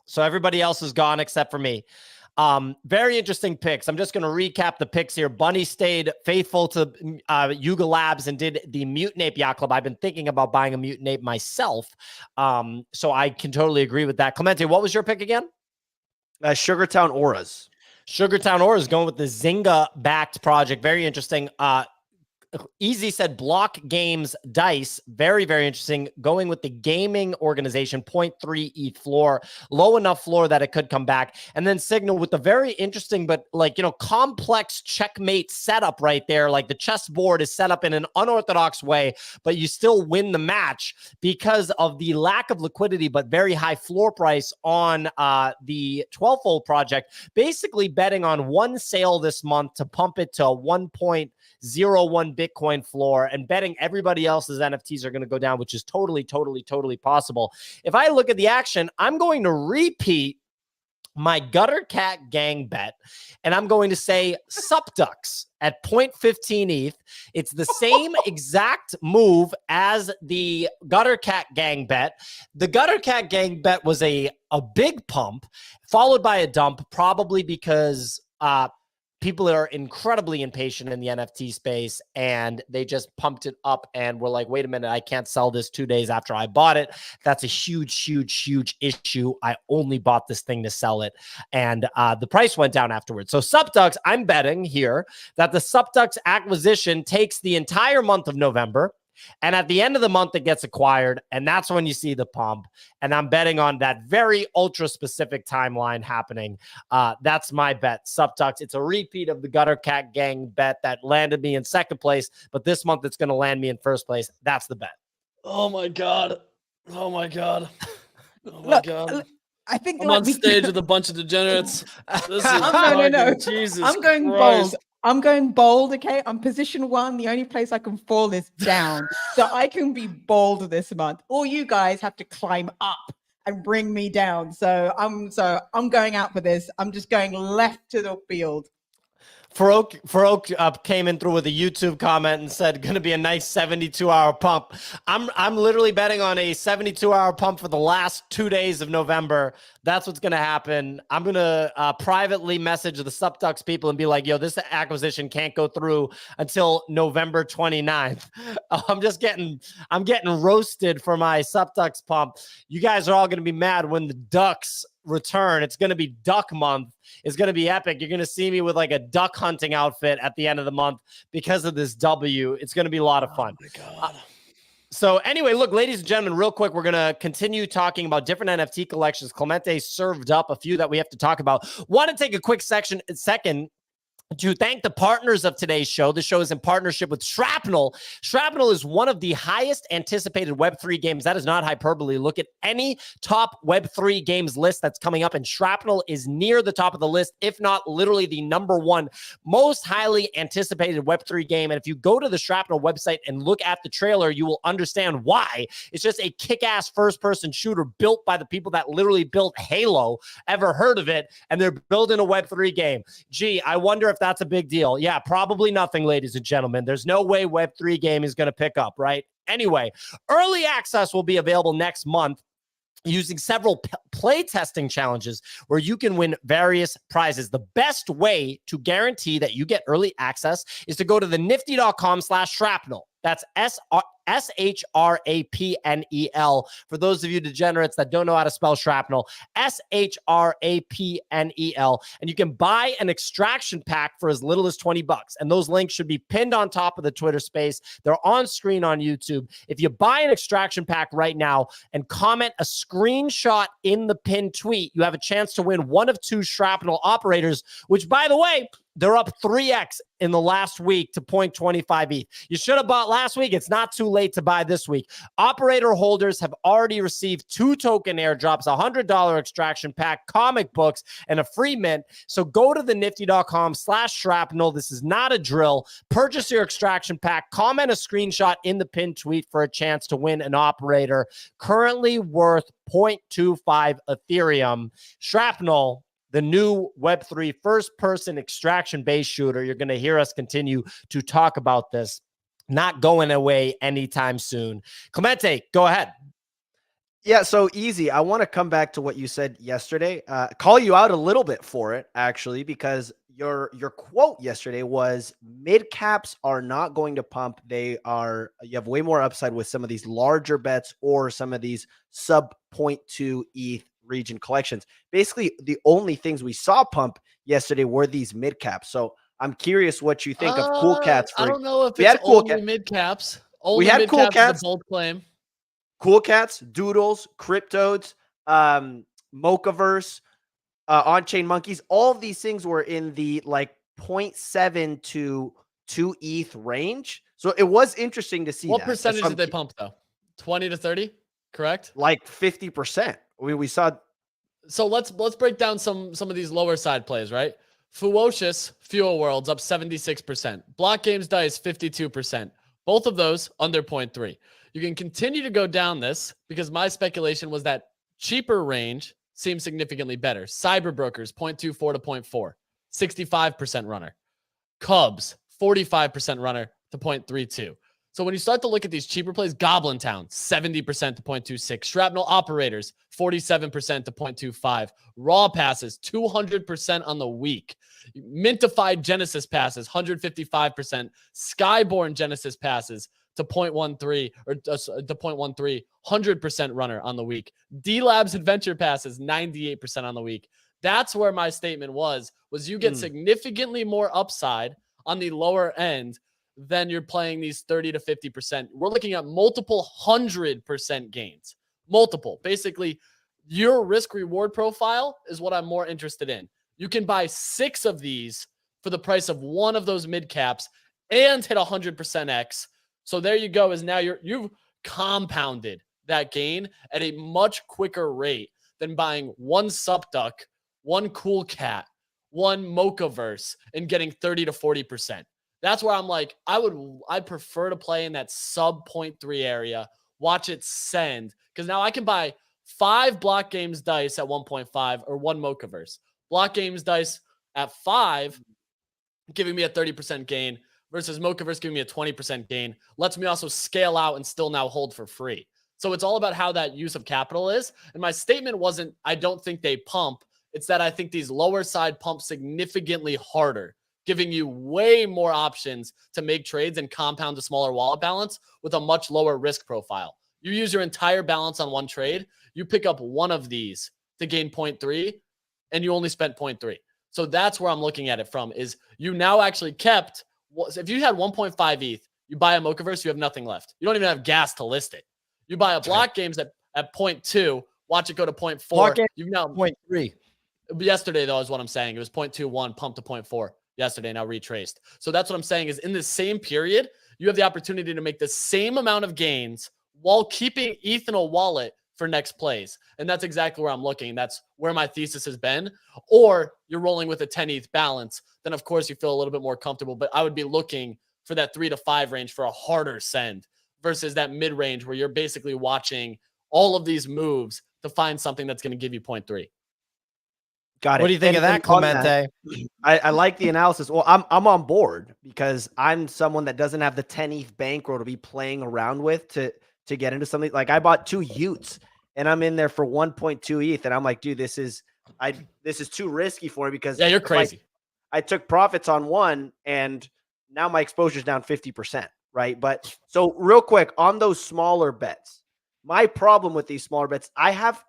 Speaker 1: So everybody else is gone except for me. Very interesting picks. I'm just going to recap the picks here. Bunny stayed faithful to Yuga Labs and did the Mutant Ape Yacht Club. I've been thinking about buying a Mutant Ape myself. So I can totally agree with that. Clemente, what was your pick again?
Speaker 3: Sugartown Auras.
Speaker 1: Sugartown Auras going with the Zynga-backed project. Very interesting. Easy said Block Games Dice. Very, very interesting. Going with the gaming organization, 0.3 ETH floor. Low enough floor that it could come back. And then Signal with the very interesting, but like, you know, complex checkmate setup right there. Like the chessboard is set up in an unorthodox way, but you still win the match because of the lack of liquidity, but very high floor price on the 12-fold project. Basically betting on one sale this month to pump it to 1.01 Bitcoin floor and betting everybody else's NFTs are going to go down, which is totally, totally, totally possible. If I look at the action, I'm going to repeat my Gutter Cat Gang bet, and I'm going to say Supducks at 0.15 ETH. It's the same exact move as the Gutter Cat Gang bet. The Gutter Cat Gang bet was a big pump followed by a dump, probably because people are incredibly impatient in the NFT space and they just pumped it up and were like, wait a minute, I can't sell this 2 days after I bought it. That's a huge, huge, huge issue. I only bought this thing to sell it. And the price went down afterwards. So Supducks, I'm betting here that the Supducks acquisition takes the entire month of November. And at the end of the month, it gets acquired. And that's when you see the pump. And I'm betting on that very ultra specific timeline happening. That's my bet. Supducks. It's a repeat of the Gutter Cat Gang bet that landed me in second place. But this month, it's going to land me in first place. That's the bet.
Speaker 2: Oh my God. Oh my God. Oh my
Speaker 4: Look,
Speaker 2: God.
Speaker 4: I think
Speaker 2: I'm on stage with a bunch of degenerates. This is
Speaker 4: no.
Speaker 2: Jesus
Speaker 4: I'm going
Speaker 2: Christ.
Speaker 4: bold. I'm going bold, okay? I'm position 1. The only place I can fall is down. So I can be bold this month. All you guys have to climb up and bring me down. So I'm going out for this. I'm just going left to the field.
Speaker 1: Farouk came in through with a YouTube comment and said, going to be a nice 72-hour pump. I'm literally betting on a 72-hour pump for the last 2 days of November. That's what's going to happen. I'm going to privately message the Supducks people and be like, yo, this acquisition can't go through until November 29th. I'm getting roasted for my Supducks pump. You guys are all going to be mad when the Ducks return. It's going to be Duck Month. It's going to be epic. You're going to see me with like a duck hunting outfit at the end of the month because of this W. It's going to be a lot of fun.
Speaker 2: Oh my God.
Speaker 1: So anyway, look, ladies and gentlemen, real quick, we're going to continue talking about different NFT collections. Clemente served up a few that we have to talk about. Want to take a quick second to thank the partners of today's show. The show is in partnership with SHRAPNEL. SHRAPNEL is one of the highest anticipated Web3 games. That is not hyperbole. Look at any top Web3 games list that's coming up, and SHRAPNEL is near the top of the list, if not literally the #1 most highly anticipated Web3 game. And if you go to the SHRAPNEL website and look at the trailer, you will understand why. It's just a kick-ass first-person shooter built by the people that literally built Halo. Ever heard of it? And they're building a Web3 game. Gee, I wonder if that's a big deal. Yeah, probably nothing, ladies and gentlemen. There's no way Web3 game is going to pick up, right? Anyway, early access will be available next month using several play testing challenges where you can win various prizes. The best way to guarantee that you get early access is to go to the nifty.com/shrapnel. That's SHRAPNEL. For those of you degenerates that don't know how to spell shrapnel, SHRAPNEL. And you can buy an extraction pack for as little as $20. And those links should be pinned on top of the Twitter space. They're on screen on YouTube. If you buy an extraction pack right now and comment a screenshot in the pinned tweet, you have a chance to win one of 2 shrapnel operators, which, by the way, they're up 3x in the last week to 0.25 ETH. You should have bought last week. It's not too late to buy this week. Operator holders have already received 2 token airdrops, a $100 extraction pack, comic books, and a free mint. So go to the nifty.com/shrapnel. This is not a drill. Purchase your extraction pack. Comment a screenshot in the pinned tweet for a chance to win an operator currently worth 0.25 Ethereum. Shrapnel, the new Web3 first-person extraction-based shooter. You're going to hear us continue to talk about this. Not going away anytime soon. Clemente, go ahead.
Speaker 3: Yeah, so easy. I want to come back to what you said yesterday. Call you out a little bit for it, actually, because your quote yesterday was mid caps are not going to pump. You have way more upside with some of these larger bets or some of these sub 0.2 ETH region collections. Basically, the only things we saw pump yesterday were these mid caps. So I'm curious what you think of Cool Cats.
Speaker 2: I don't know if
Speaker 3: we had
Speaker 2: it's
Speaker 3: cool
Speaker 2: only mid caps.
Speaker 3: We had Cool Cats.
Speaker 2: Is a bold claim.
Speaker 3: Cool Cats, Doodles, Cryptodes, Mochaverse, On-Chain Monkeys. All of these things were in the like 0.7 to 2 ETH range. So it was interesting to see.
Speaker 2: What percentage did they pump though? 20 to 30, correct?
Speaker 3: Like 50%. We saw.
Speaker 2: So let's break down some of these lower side plays, right? Fuocious, Fuel Worlds up 76%. Block Games Dice 52%. Both of those under 0.3. You can continue to go down this because my speculation was that cheaper range seems significantly better. Cyber Brokers 0.24 to 0.4, 65% runner. Cubs 45% runner to 0.32. So when you start to look at these cheaper plays, Goblin Town, 70% to 0.26. Shrapnel Operators, 47% to 0.25. Raw Passes, 200% on the week. Mintified Genesis Passes, 155%. Skyborn Genesis Passes to 0.13 or to 0.13, 100% runner on the week. D-Labs Adventure Passes, 98% on the week. That's where my statement was you get significantly more upside on the lower end then you're playing these 30 to 50%. We're looking at multiple 100% gains. Multiple. Basically, your risk reward profile is what I'm more interested in. You can buy 6 of these for the price of one of those mid caps and hit 100% X. So there you go. Is now you've compounded that gain at a much quicker rate than buying one Subduck, one Cool Cat, one Mochaverse, and getting 30 to 40%. That's where I'm like, I prefer to play in that sub 0.3 area, watch it send, because now I can buy 5 Block Games Dice at 1.5 or 1 Mochaverse. Block Games Dice at 5, giving me a 30% gain versus Mochaverse giving me a 20% gain. Lets me also scale out and still now hold for free. So it's all about how that use of capital is. And my statement wasn't, I don't think they pump. It's that I think these lower side pump significantly harder, giving you way more options to make trades and compound a smaller wallet balance with a much lower risk profile. You use your entire balance on one trade, you pick up one of these to gain 0.3, and you only spent 0.3. So that's where I'm looking at it from, is you now actually kept, if you had 1.5 ETH, you buy a Mochaverse, you have nothing left. You don't even have gas to list it. You buy a Block Games at 0.2, watch it go to 0.4. You've now
Speaker 1: 0.3.
Speaker 2: Yesterday, though, is what I'm saying. It was 0.21, pumped to 0.4. Yesterday, now retraced. So that's what I'm saying, is in the same period, you have the opportunity to make the same amount of gains while keeping ETH in a wallet for next plays. And that's exactly where I'm looking. That's where my thesis has been. Or you're rolling with a 10 ETH balance, then of course you feel a little bit more comfortable. But I would be looking for that 3 to 5 range for a harder send versus that mid range where you're basically watching all of these moves to find something that's going to give you 0.3.
Speaker 3: Got it.
Speaker 1: What do you think of that, Clemente?
Speaker 3: I like the analysis. Well, I'm on board because I'm someone that doesn't have the 10 ETH bankroll to be playing around with to get into something. Like I bought 2 Utes and I'm in there for 1.2 ETH, and I'm like, dude, this is too risky for me because
Speaker 2: Yeah, you're crazy.
Speaker 3: I took profits on one, and now my exposure is down 50%, right? But so real quick on those smaller bets, my problem with these smaller bets, I have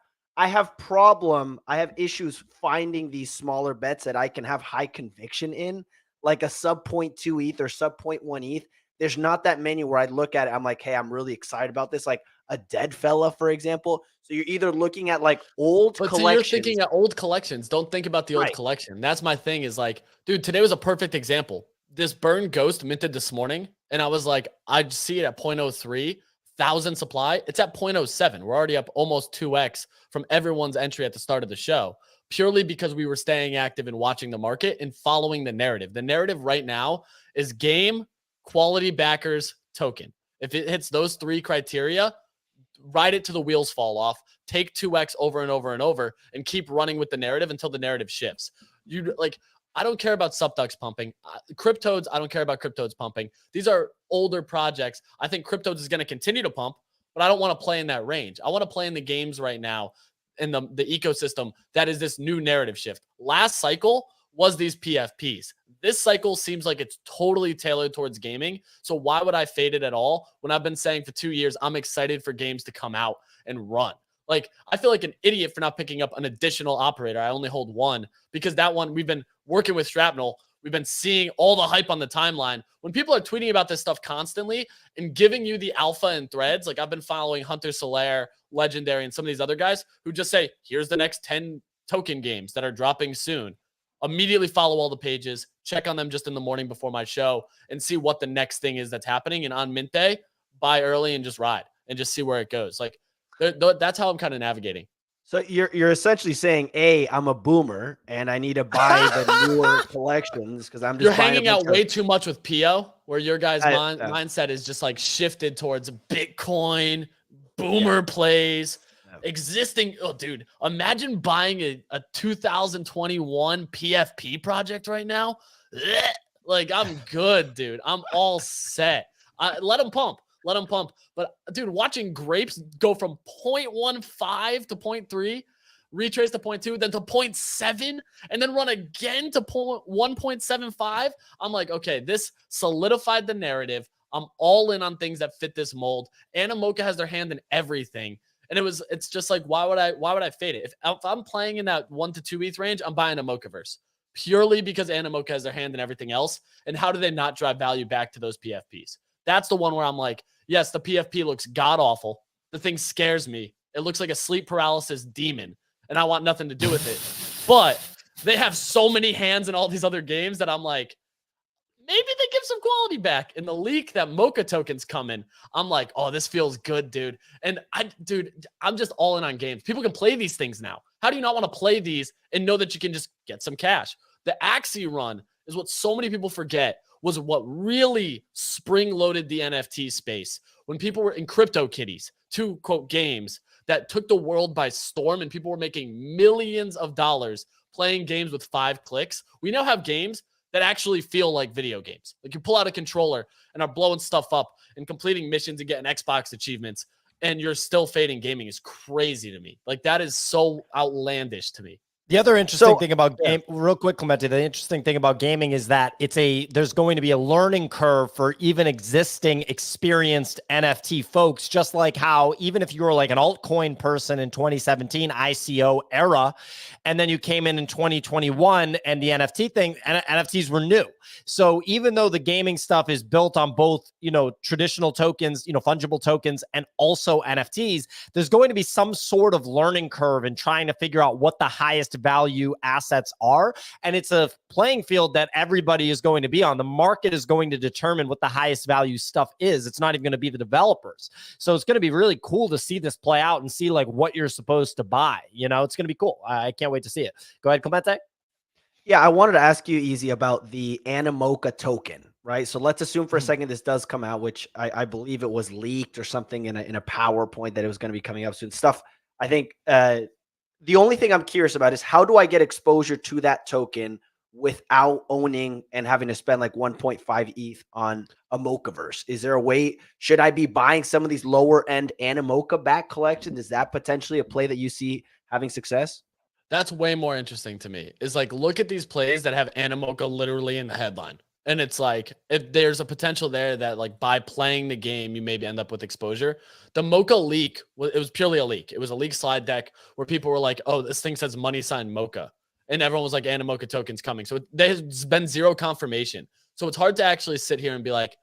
Speaker 3: issues finding these smaller bets that I can have high conviction in, like a sub 0.2 ETH or sub 0.1 ETH. There's not that many where I look at it, I'm like, hey, I'm really excited about this. Like a dead fella, for example. So you're either looking at like old collections.
Speaker 2: So you're thinking at old collections. Don't think about the old collection. That's my thing is like, dude, today was a perfect example. This burn ghost minted this morning, and I was like, I'd see it at 0.03, 1,000 supply. It's at 0.07. We're already up almost 2x from everyone's entry at the start of the show, purely because we were staying active and watching the market and following the narrative. The narrative right now is game, quality backers, token. If it hits those three criteria, ride it till the wheels fall off, take 2x over and over and over, and keep running with the narrative until the narrative shifts. I don't care about Subducks pumping. Cryptodes, I don't care about Cryptodes pumping. These are older projects. I think Cryptodes is going to continue to pump, but I don't want to play in that range. I want to play in the games right now in the ecosystem that is this new narrative shift. Last cycle was these PFPs. This cycle seems like it's totally tailored towards gaming. So why would I fade it at all when I've been saying for 2 years, I'm excited for games to come out and run? Like, I feel like an idiot for not picking up an additional operator. I only hold one because that one, we've been working with Shrapnel. We've been seeing all the hype on the timeline. When people are tweeting about this stuff constantly and giving you the alpha and threads, like I've been following Hunter Solaire, Legendary, and some of these other guys who just say, here's the next 10 token games that are dropping soon. Immediately follow all the pages, check on them just in the morning before my show, and see what the next thing is that's happening. And on mint day, buy early and just ride and just see where it goes. Like that's how I'm kind of navigating.
Speaker 3: So you're essentially saying, I'm a boomer and I need to buy the newer collections because I'm just
Speaker 2: you're hanging out way too much with PO, where your guys' mindset is just like shifted towards Bitcoin, boomer plays. Existing, dude, imagine buying a 2021 PFP project right now. Like, I'm good, dude. I'm all set. Let them pump. But, dude, watching grapes go from 0.15 to 0.3, retrace to 0.2, then to 0.7, and then run again to 1.75, I'm like, okay, this solidified the narrative. I'm all in on things that fit this mold. Animoca has their hand in everything. And it's just like, why would I fade it? If I'm playing in that 1 to 2 ETH range, I'm buying Animocaverse purely because Animoca has their hand in everything else. And how do they not drive value back to those PFPs? That's the one where I'm like, yes, the PFP looks god awful. The thing scares me. It looks like a sleep paralysis demon, and I want nothing to do with it. But they have so many hands in all these other games that I'm like, maybe they give some quality back. In the leak that Mocha tokens come in, I'm like, oh, this feels good, dude. And I'm just all in on games. People can play these things now. How do you not want to play these and know that you can just get some cash? The Axie run is what so many people forget was what really spring-loaded the NFT space. When people were in CryptoKitties, two, quote, games that took the world by storm and people were making millions of dollars playing games with 5 clicks. We now have games that actually feel like video games. Like you pull out a controller and are blowing stuff up and completing missions and getting Xbox achievements, and you're still fading gaming is crazy to me. Like that is so outlandish to me.
Speaker 1: The other interesting thing about game, real quick, Clemente, the interesting thing about gaming is that there's going to be a learning curve for even existing experienced NFT folks, just like how even if you were like an altcoin person in 2017 ICO era, and then you came in 2021 and the NFT thing, NFTs were new. So even though the gaming stuff is built on both, traditional tokens, fungible tokens, and also NFTs, there's going to be some sort of learning curve in trying to figure out what the highest value assets are. And it's a playing field that everybody is going to be on. The market is going to determine what the highest value stuff is. It's not even going to be the developers. So it's going to be really cool to see this play out and see like what you're supposed to buy. It's going to be cool. I can't wait to see it. Go ahead, Clemente.
Speaker 3: Yeah, I wanted to ask you, Easy, about the Animoca token, right? So let's assume for a second this does come out, which I believe it was leaked or something in a PowerPoint that it was going to be coming up soon. Stuff, I think the only thing I'm curious about is how do I get exposure to that token without owning and having to spend like 1.5 ETH on Amocaverse? Is there a way? Should I be buying some of these lower end Animoca back collections? Is that potentially a play that you see having success?
Speaker 2: That's way more interesting to me. Is like, look at these plays that have Animoca literally in the headline. And it's like, if there's a potential there that like by playing the game, you maybe end up with exposure. The Mocha leak, it was purely a leak. It was a leak slide deck where people were like, oh, this thing says money sign Mocha. And everyone was like, Animoca tokens coming. So there's been zero confirmation. So it's hard to actually sit here and be like,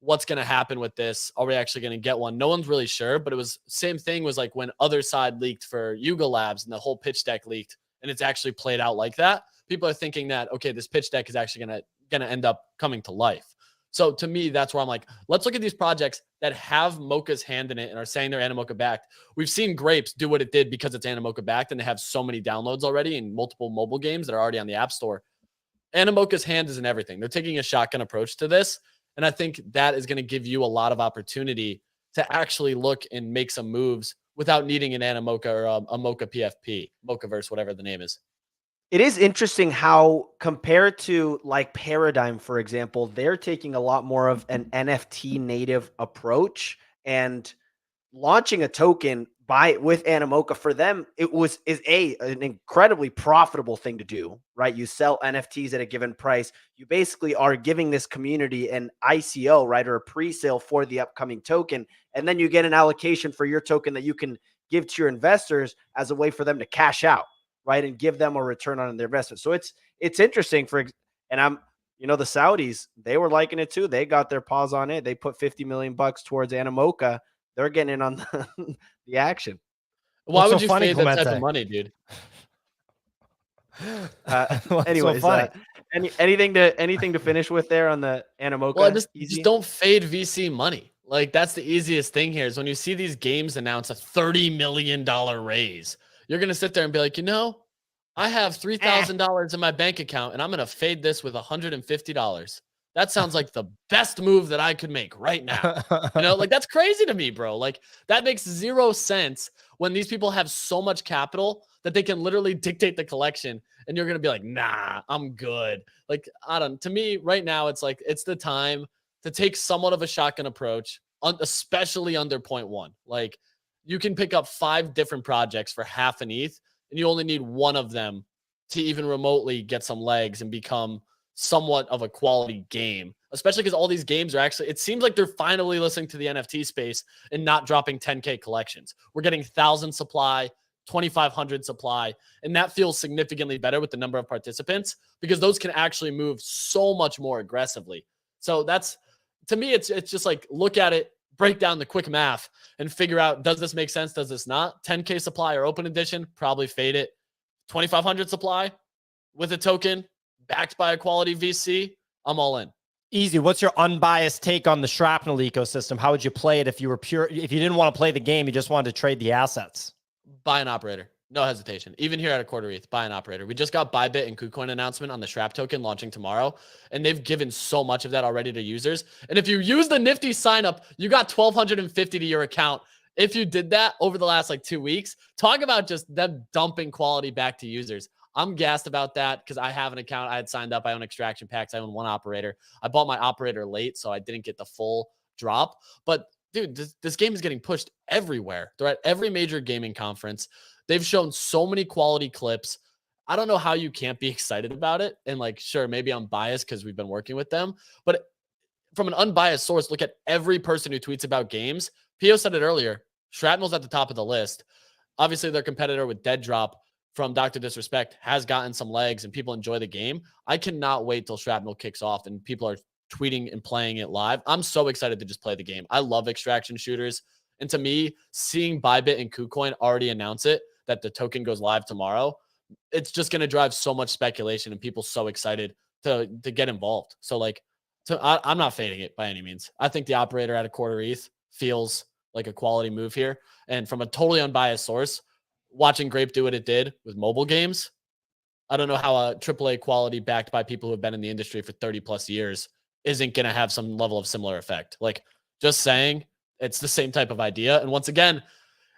Speaker 2: what's going to happen with this? Are we actually going to get one? No one's really sure, but it was same thing was like when Other Side leaked for Yuga Labs and the whole pitch deck leaked and it's actually played out like that. People are thinking that, okay, this pitch deck is actually going to end up coming to life. So to me, that's where I'm like, let's look at these projects that have Mocha's hand in it and are saying they're Animoca backed. We've seen Grapes do what it did because it's Animoca backed and they have so many downloads already in multiple mobile games that are already on the App Store. Animoca's hand is in everything. They're taking a shotgun approach to this. And I think that is going to give you a lot of opportunity to actually look and make some moves without needing an Animoca or a Mocha PFP, Mochaverse, whatever the name is.
Speaker 3: It is interesting how compared to like Paradigm, for example, they're taking a lot more of an NFT native approach and launching a token with Animoca for them. Is an incredibly profitable thing to do, right? You sell NFTs at a given price. You basically are giving this community an ICO, right? Or a pre-sale for the upcoming token. And then you get an allocation for your token that you can give to your investors as a way for them to cash out, right? And give them a return on their investment. So it's interesting and the Saudis, they were liking it too. They got their paws on it. They put 50 million bucks towards Animoca. They're getting in on the action.
Speaker 2: Why would you fade that type of money, dude?
Speaker 3: Anyways, anything to finish with there on the Animoca?
Speaker 2: Well, just don't fade VC money. Like that's the easiest thing here is when you see these games announce a $30 million raise, you're going to sit there and be like, I have $3,000 in my bank account and I'm going to fade this with $150. That sounds like the best move that I could make right now. Like that's crazy to me, bro. Like that makes zero sense when these people have so much capital that they can literally dictate the collection and you're going to be like, nah, I'm good. Like, to me right now, it's like, it's the time to take somewhat of a shotgun approach, especially under 0.1. Like you can pick up 5 different projects for half an ETH and you only need one of them to even remotely get some legs and become somewhat of a quality game, especially because all these games are actually, it seems like they're finally listening to the NFT space and not dropping 10K collections. We're getting 1,000 supply, 2,500 supply, and that feels significantly better with the number of participants because those can actually move so much more aggressively. So that's, to me, it's just like, look at it, break down the quick math and figure out, does this make sense? Does this not? 10K supply or open edition, probably fade it. 2,500 supply with a token backed by a quality VC, I'm all in.
Speaker 1: Easy. What's your unbiased take on the Shrapnel ecosystem? How would you play it if you didn't want to play the game, you just wanted to trade the assets?
Speaker 2: Buy an operator. No hesitation. Even here at a quarter ETH, buy an operator. We just got Bybit and KuCoin announcement on the Shrap token launching tomorrow, and they've given so much of that already to users. And if you use the Nifty sign up, you got 1,250 to your account. If you did that over the last 2 weeks, talk about just them dumping quality back to users. I'm gassed about that because I have an account. I had signed up. I own extraction packs. I own one operator. I bought my operator late, so I didn't get the full drop. But dude, this game is getting pushed everywhere. They're at every major gaming conference. They've shown so many quality clips. I don't know how you can't be excited about it. And sure, maybe I'm biased because we've been working with them. But from an unbiased source, look at every person who tweets about games. Pio said it earlier. Shrapnel's at the top of the list. Obviously, their competitor with Dead Drop from Dr. Disrespect has gotten some legs and people enjoy the game. I cannot wait till Shrapnel kicks off and people are tweeting and playing it live. I'm so excited to just play the game. I love extraction shooters. And to me, seeing Bybit and KuCoin already announce it, that the token goes live tomorrow, it's just going to drive so much speculation and people so excited to get involved. So I'm not fading it by any means. I think the operator at a quarter ETH feels like a quality move here. And from a totally unbiased source, watching Grape do what it did with mobile games, I don't know how a AAA quality backed by people who have been in the industry for 30 plus years isn't going to have some level of similar effect. Just saying, it's the same type of idea. And once again,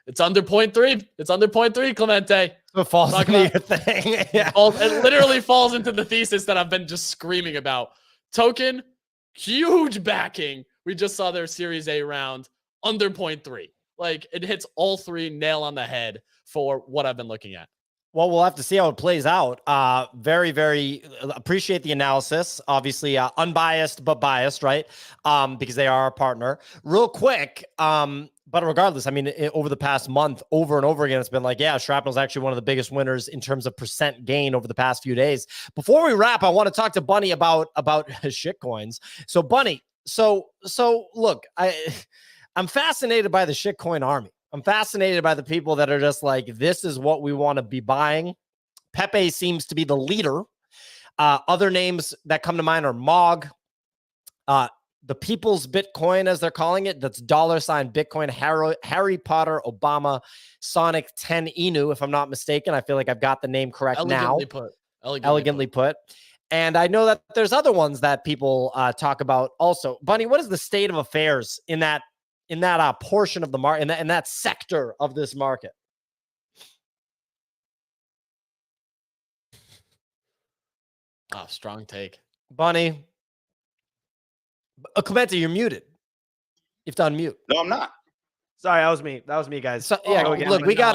Speaker 2: It's under 0.3. It's under 0.3, Clemente.
Speaker 1: So it falls
Speaker 2: Talk
Speaker 1: into your
Speaker 2: about-
Speaker 1: thing. Yeah.
Speaker 2: It literally falls into the thesis that I've been just screaming about. Token, huge backing. We just saw their Series A round under 0.3. Like, it hits all three nail on the head for what I've been looking at.
Speaker 1: Well, we'll have to see how it plays out. Very, very appreciate the analysis. Obviously, unbiased but biased, right? Because they are our partner. Real quick, but regardless, I mean, over the past month, over and over again, it's been like, yeah, Shrapnel is actually one of the biggest winners in terms of percent gain over the past few days. Before we wrap, I want to talk to Bunny about his shitcoins. So, Bunny, so look, I'm fascinated by the shitcoin army. I'm fascinated by the people that are just like, this is what we want to be buying. Pepe seems to be the leader. Other names that come to mind are Mog, the People's Bitcoin, as they're calling it. That's $ Bitcoin, Harry Potter, Obama, Sonic 10 Inu, if I'm not mistaken. I feel like I've got the name correct now. Elegantly put. And I know that there's other ones that people talk about also. Bunny, what is the state of affairs in that portion of the market, in that sector of this market?
Speaker 2: Oh, strong take.
Speaker 1: Bunny. Clemente, you're muted. You have to unmute.
Speaker 5: No, I'm not.
Speaker 3: Sorry, that was me. That was me, guys.
Speaker 1: So, yeah, look, we got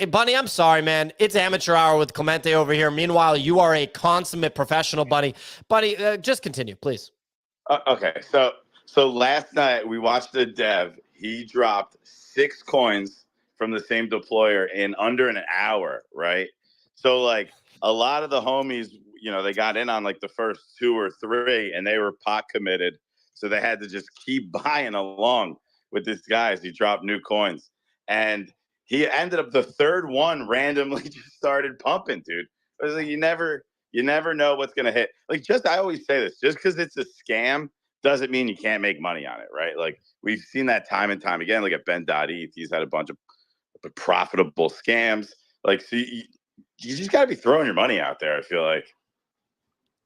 Speaker 1: Bunny, I'm sorry, man. It's amateur hour with Clemente over here. Meanwhile, you are a consummate professional, Bunny. Bunny, just continue, please.
Speaker 5: Okay, so last night we watched a dev. He dropped 6 coins from the same deployer in under an hour, right? So like a lot of the homies, you know, they got in on like the first 2 or 3 and they were pot committed. So they had to just keep buying along with this guy as he dropped new coins. And he ended up the third one randomly just started pumping, dude. I was like, you never know what's going to hit. Like, I always say this, just because it's a scam doesn't mean you can't make money on it, right? Like, we've seen that time and time again. Like at Ben.eth, he's had a bunch of profitable scams. Like, so you just got to be throwing your money out there, I feel like.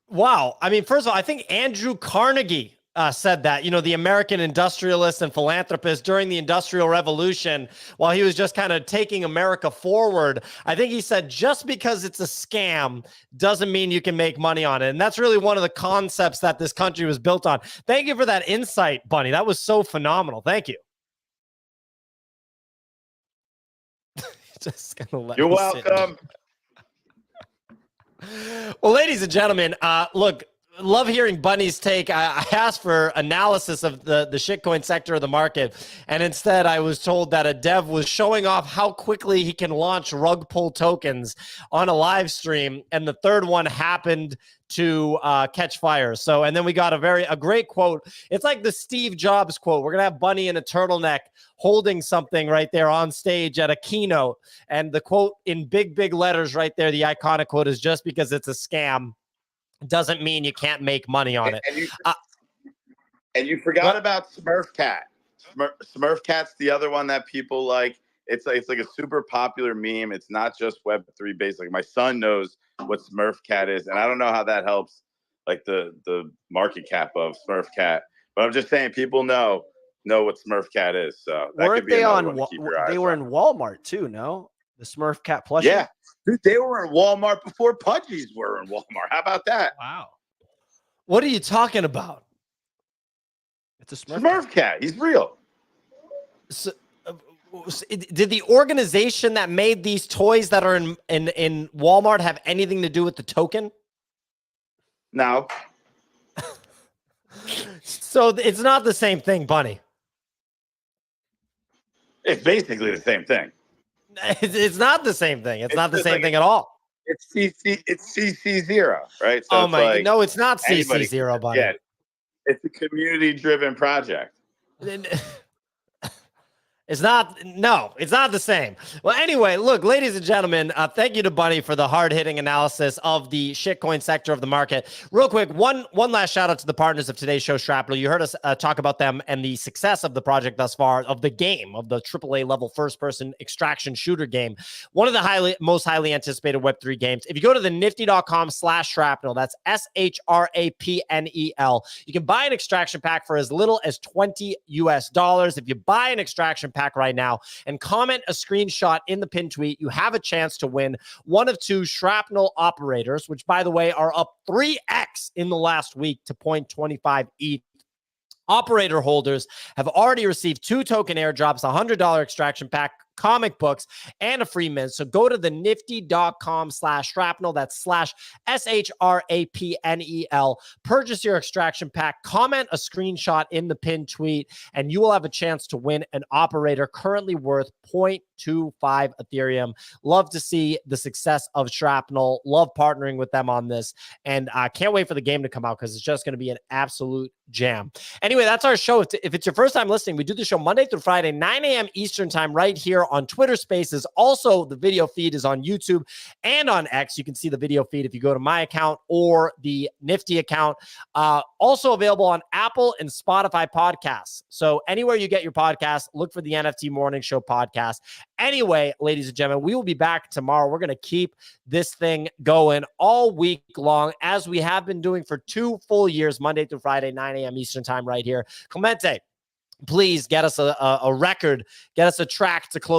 Speaker 1: Wow. I mean, first of all, I think Andrew Carnegie said that, you know, the American industrialist and philanthropist during the Industrial Revolution, while he was just kind of taking America forward. I think he said, just because it's a scam doesn't mean you can make money on it. And that's really one of the concepts that this country was built on. Thank you for that insight, Bunny. That was so phenomenal. Thank you. Just gonna let
Speaker 5: You're welcome.
Speaker 1: Well, ladies and gentlemen, look, love hearing Bunny's take. I asked for analysis of the shitcoin sector of the market, and instead I was told that a dev was showing off how quickly he can launch rug pull tokens on a live stream, and the third one happened to catch fire. So, and then we got a great quote. It's like the Steve Jobs quote. We're gonna have Bunny in a turtleneck holding something right there on stage at a keynote, and the quote in big letters right there, the iconic quote, is, just because it's a scam doesn't mean you can't make money on it.
Speaker 5: And you forgot about Smurf Cat. Smurf Cat's the other one that people like. It's like a super popular meme. It's not just Web3 based. Like, my son knows what Smurf Cat is, and I don't know how that helps like the market cap of Smurf Cat. But I'm just saying, people know what Smurf Cat is. So that
Speaker 3: weren't
Speaker 5: could be
Speaker 3: they
Speaker 5: another
Speaker 3: on?
Speaker 5: one to keep your eyes
Speaker 3: They were
Speaker 5: on.
Speaker 3: in Walmart too. No, the Smurf Cat plushie.
Speaker 5: Yeah, dude, they were in Walmart before Pudgies were in Walmart. How about that?
Speaker 3: Wow.
Speaker 1: What are you talking about?
Speaker 3: It's a Smurf.
Speaker 5: Smurf Cat. He's real.
Speaker 1: So, did the organization that made these toys that are in Walmart have anything to do with the token?
Speaker 5: No.
Speaker 1: So it's not the same thing, Bunny.
Speaker 5: It's basically the same thing.
Speaker 1: It's not the same thing. It's not the
Speaker 5: just
Speaker 1: same
Speaker 5: like
Speaker 1: thing at all.
Speaker 5: It's CC0, right? So
Speaker 1: Oh my,
Speaker 5: like,
Speaker 1: no, it's not
Speaker 5: anybody
Speaker 1: CC0,
Speaker 5: can
Speaker 1: Bunny.
Speaker 5: get it. It's a community-driven project.
Speaker 1: It's not, no, it's not the same. Well, anyway, look, ladies and gentlemen, thank you to Bunny for the hard-hitting analysis of the shitcoin sector of the market. Real quick, one last shout out to the partners of today's show, Shrapnel. You heard us talk about them and the success of the project thus far, of the game, of the AAA level first-person extraction shooter game. One of the most highly anticipated Web3 games. If you go to the nifty.com/shrapnel, that's SHRAPNEL, you can buy an extraction pack for as little as $20 US. If you buy an extraction pack pack right now and comment a screenshot in the pin tweet, you have a chance to win one of 2 Shrapnel operators, which, by the way, are up 3x in the last week to 0.25 ETH. Operator holders have already received 2 token airdrops, a $100 extraction pack, comic books, and a free mint. So go to the nifty.com/shrapnel. That's /SHRAPNEL. Purchase your extraction pack, comment a screenshot in the pin tweet, and you will have a chance to win an operator currently worth 0.25 Ethereum. Love to see the success of Shrapnel. Love partnering with them on this. And I can't wait for the game to come out because it's just going to be an absolute jam. Anyway, that's our show. If it's your first time listening, we do the show Monday through Friday, 9 a.m. Eastern time right here on Twitter Spaces. Also, the video feed is on YouTube and on X. You can see the video feed if you go to my account or the Nifty account. Also available on Apple and Spotify podcasts. So anywhere you get your podcast, look for the NFT Morning Show podcast. Anyway, ladies and gentlemen, we will be back tomorrow. We're going to keep this thing going all week long, as we have been doing for 2 full years, Monday through Friday, 9 a.m. Eastern time right here. Clemente, please get us a record, get us a track to close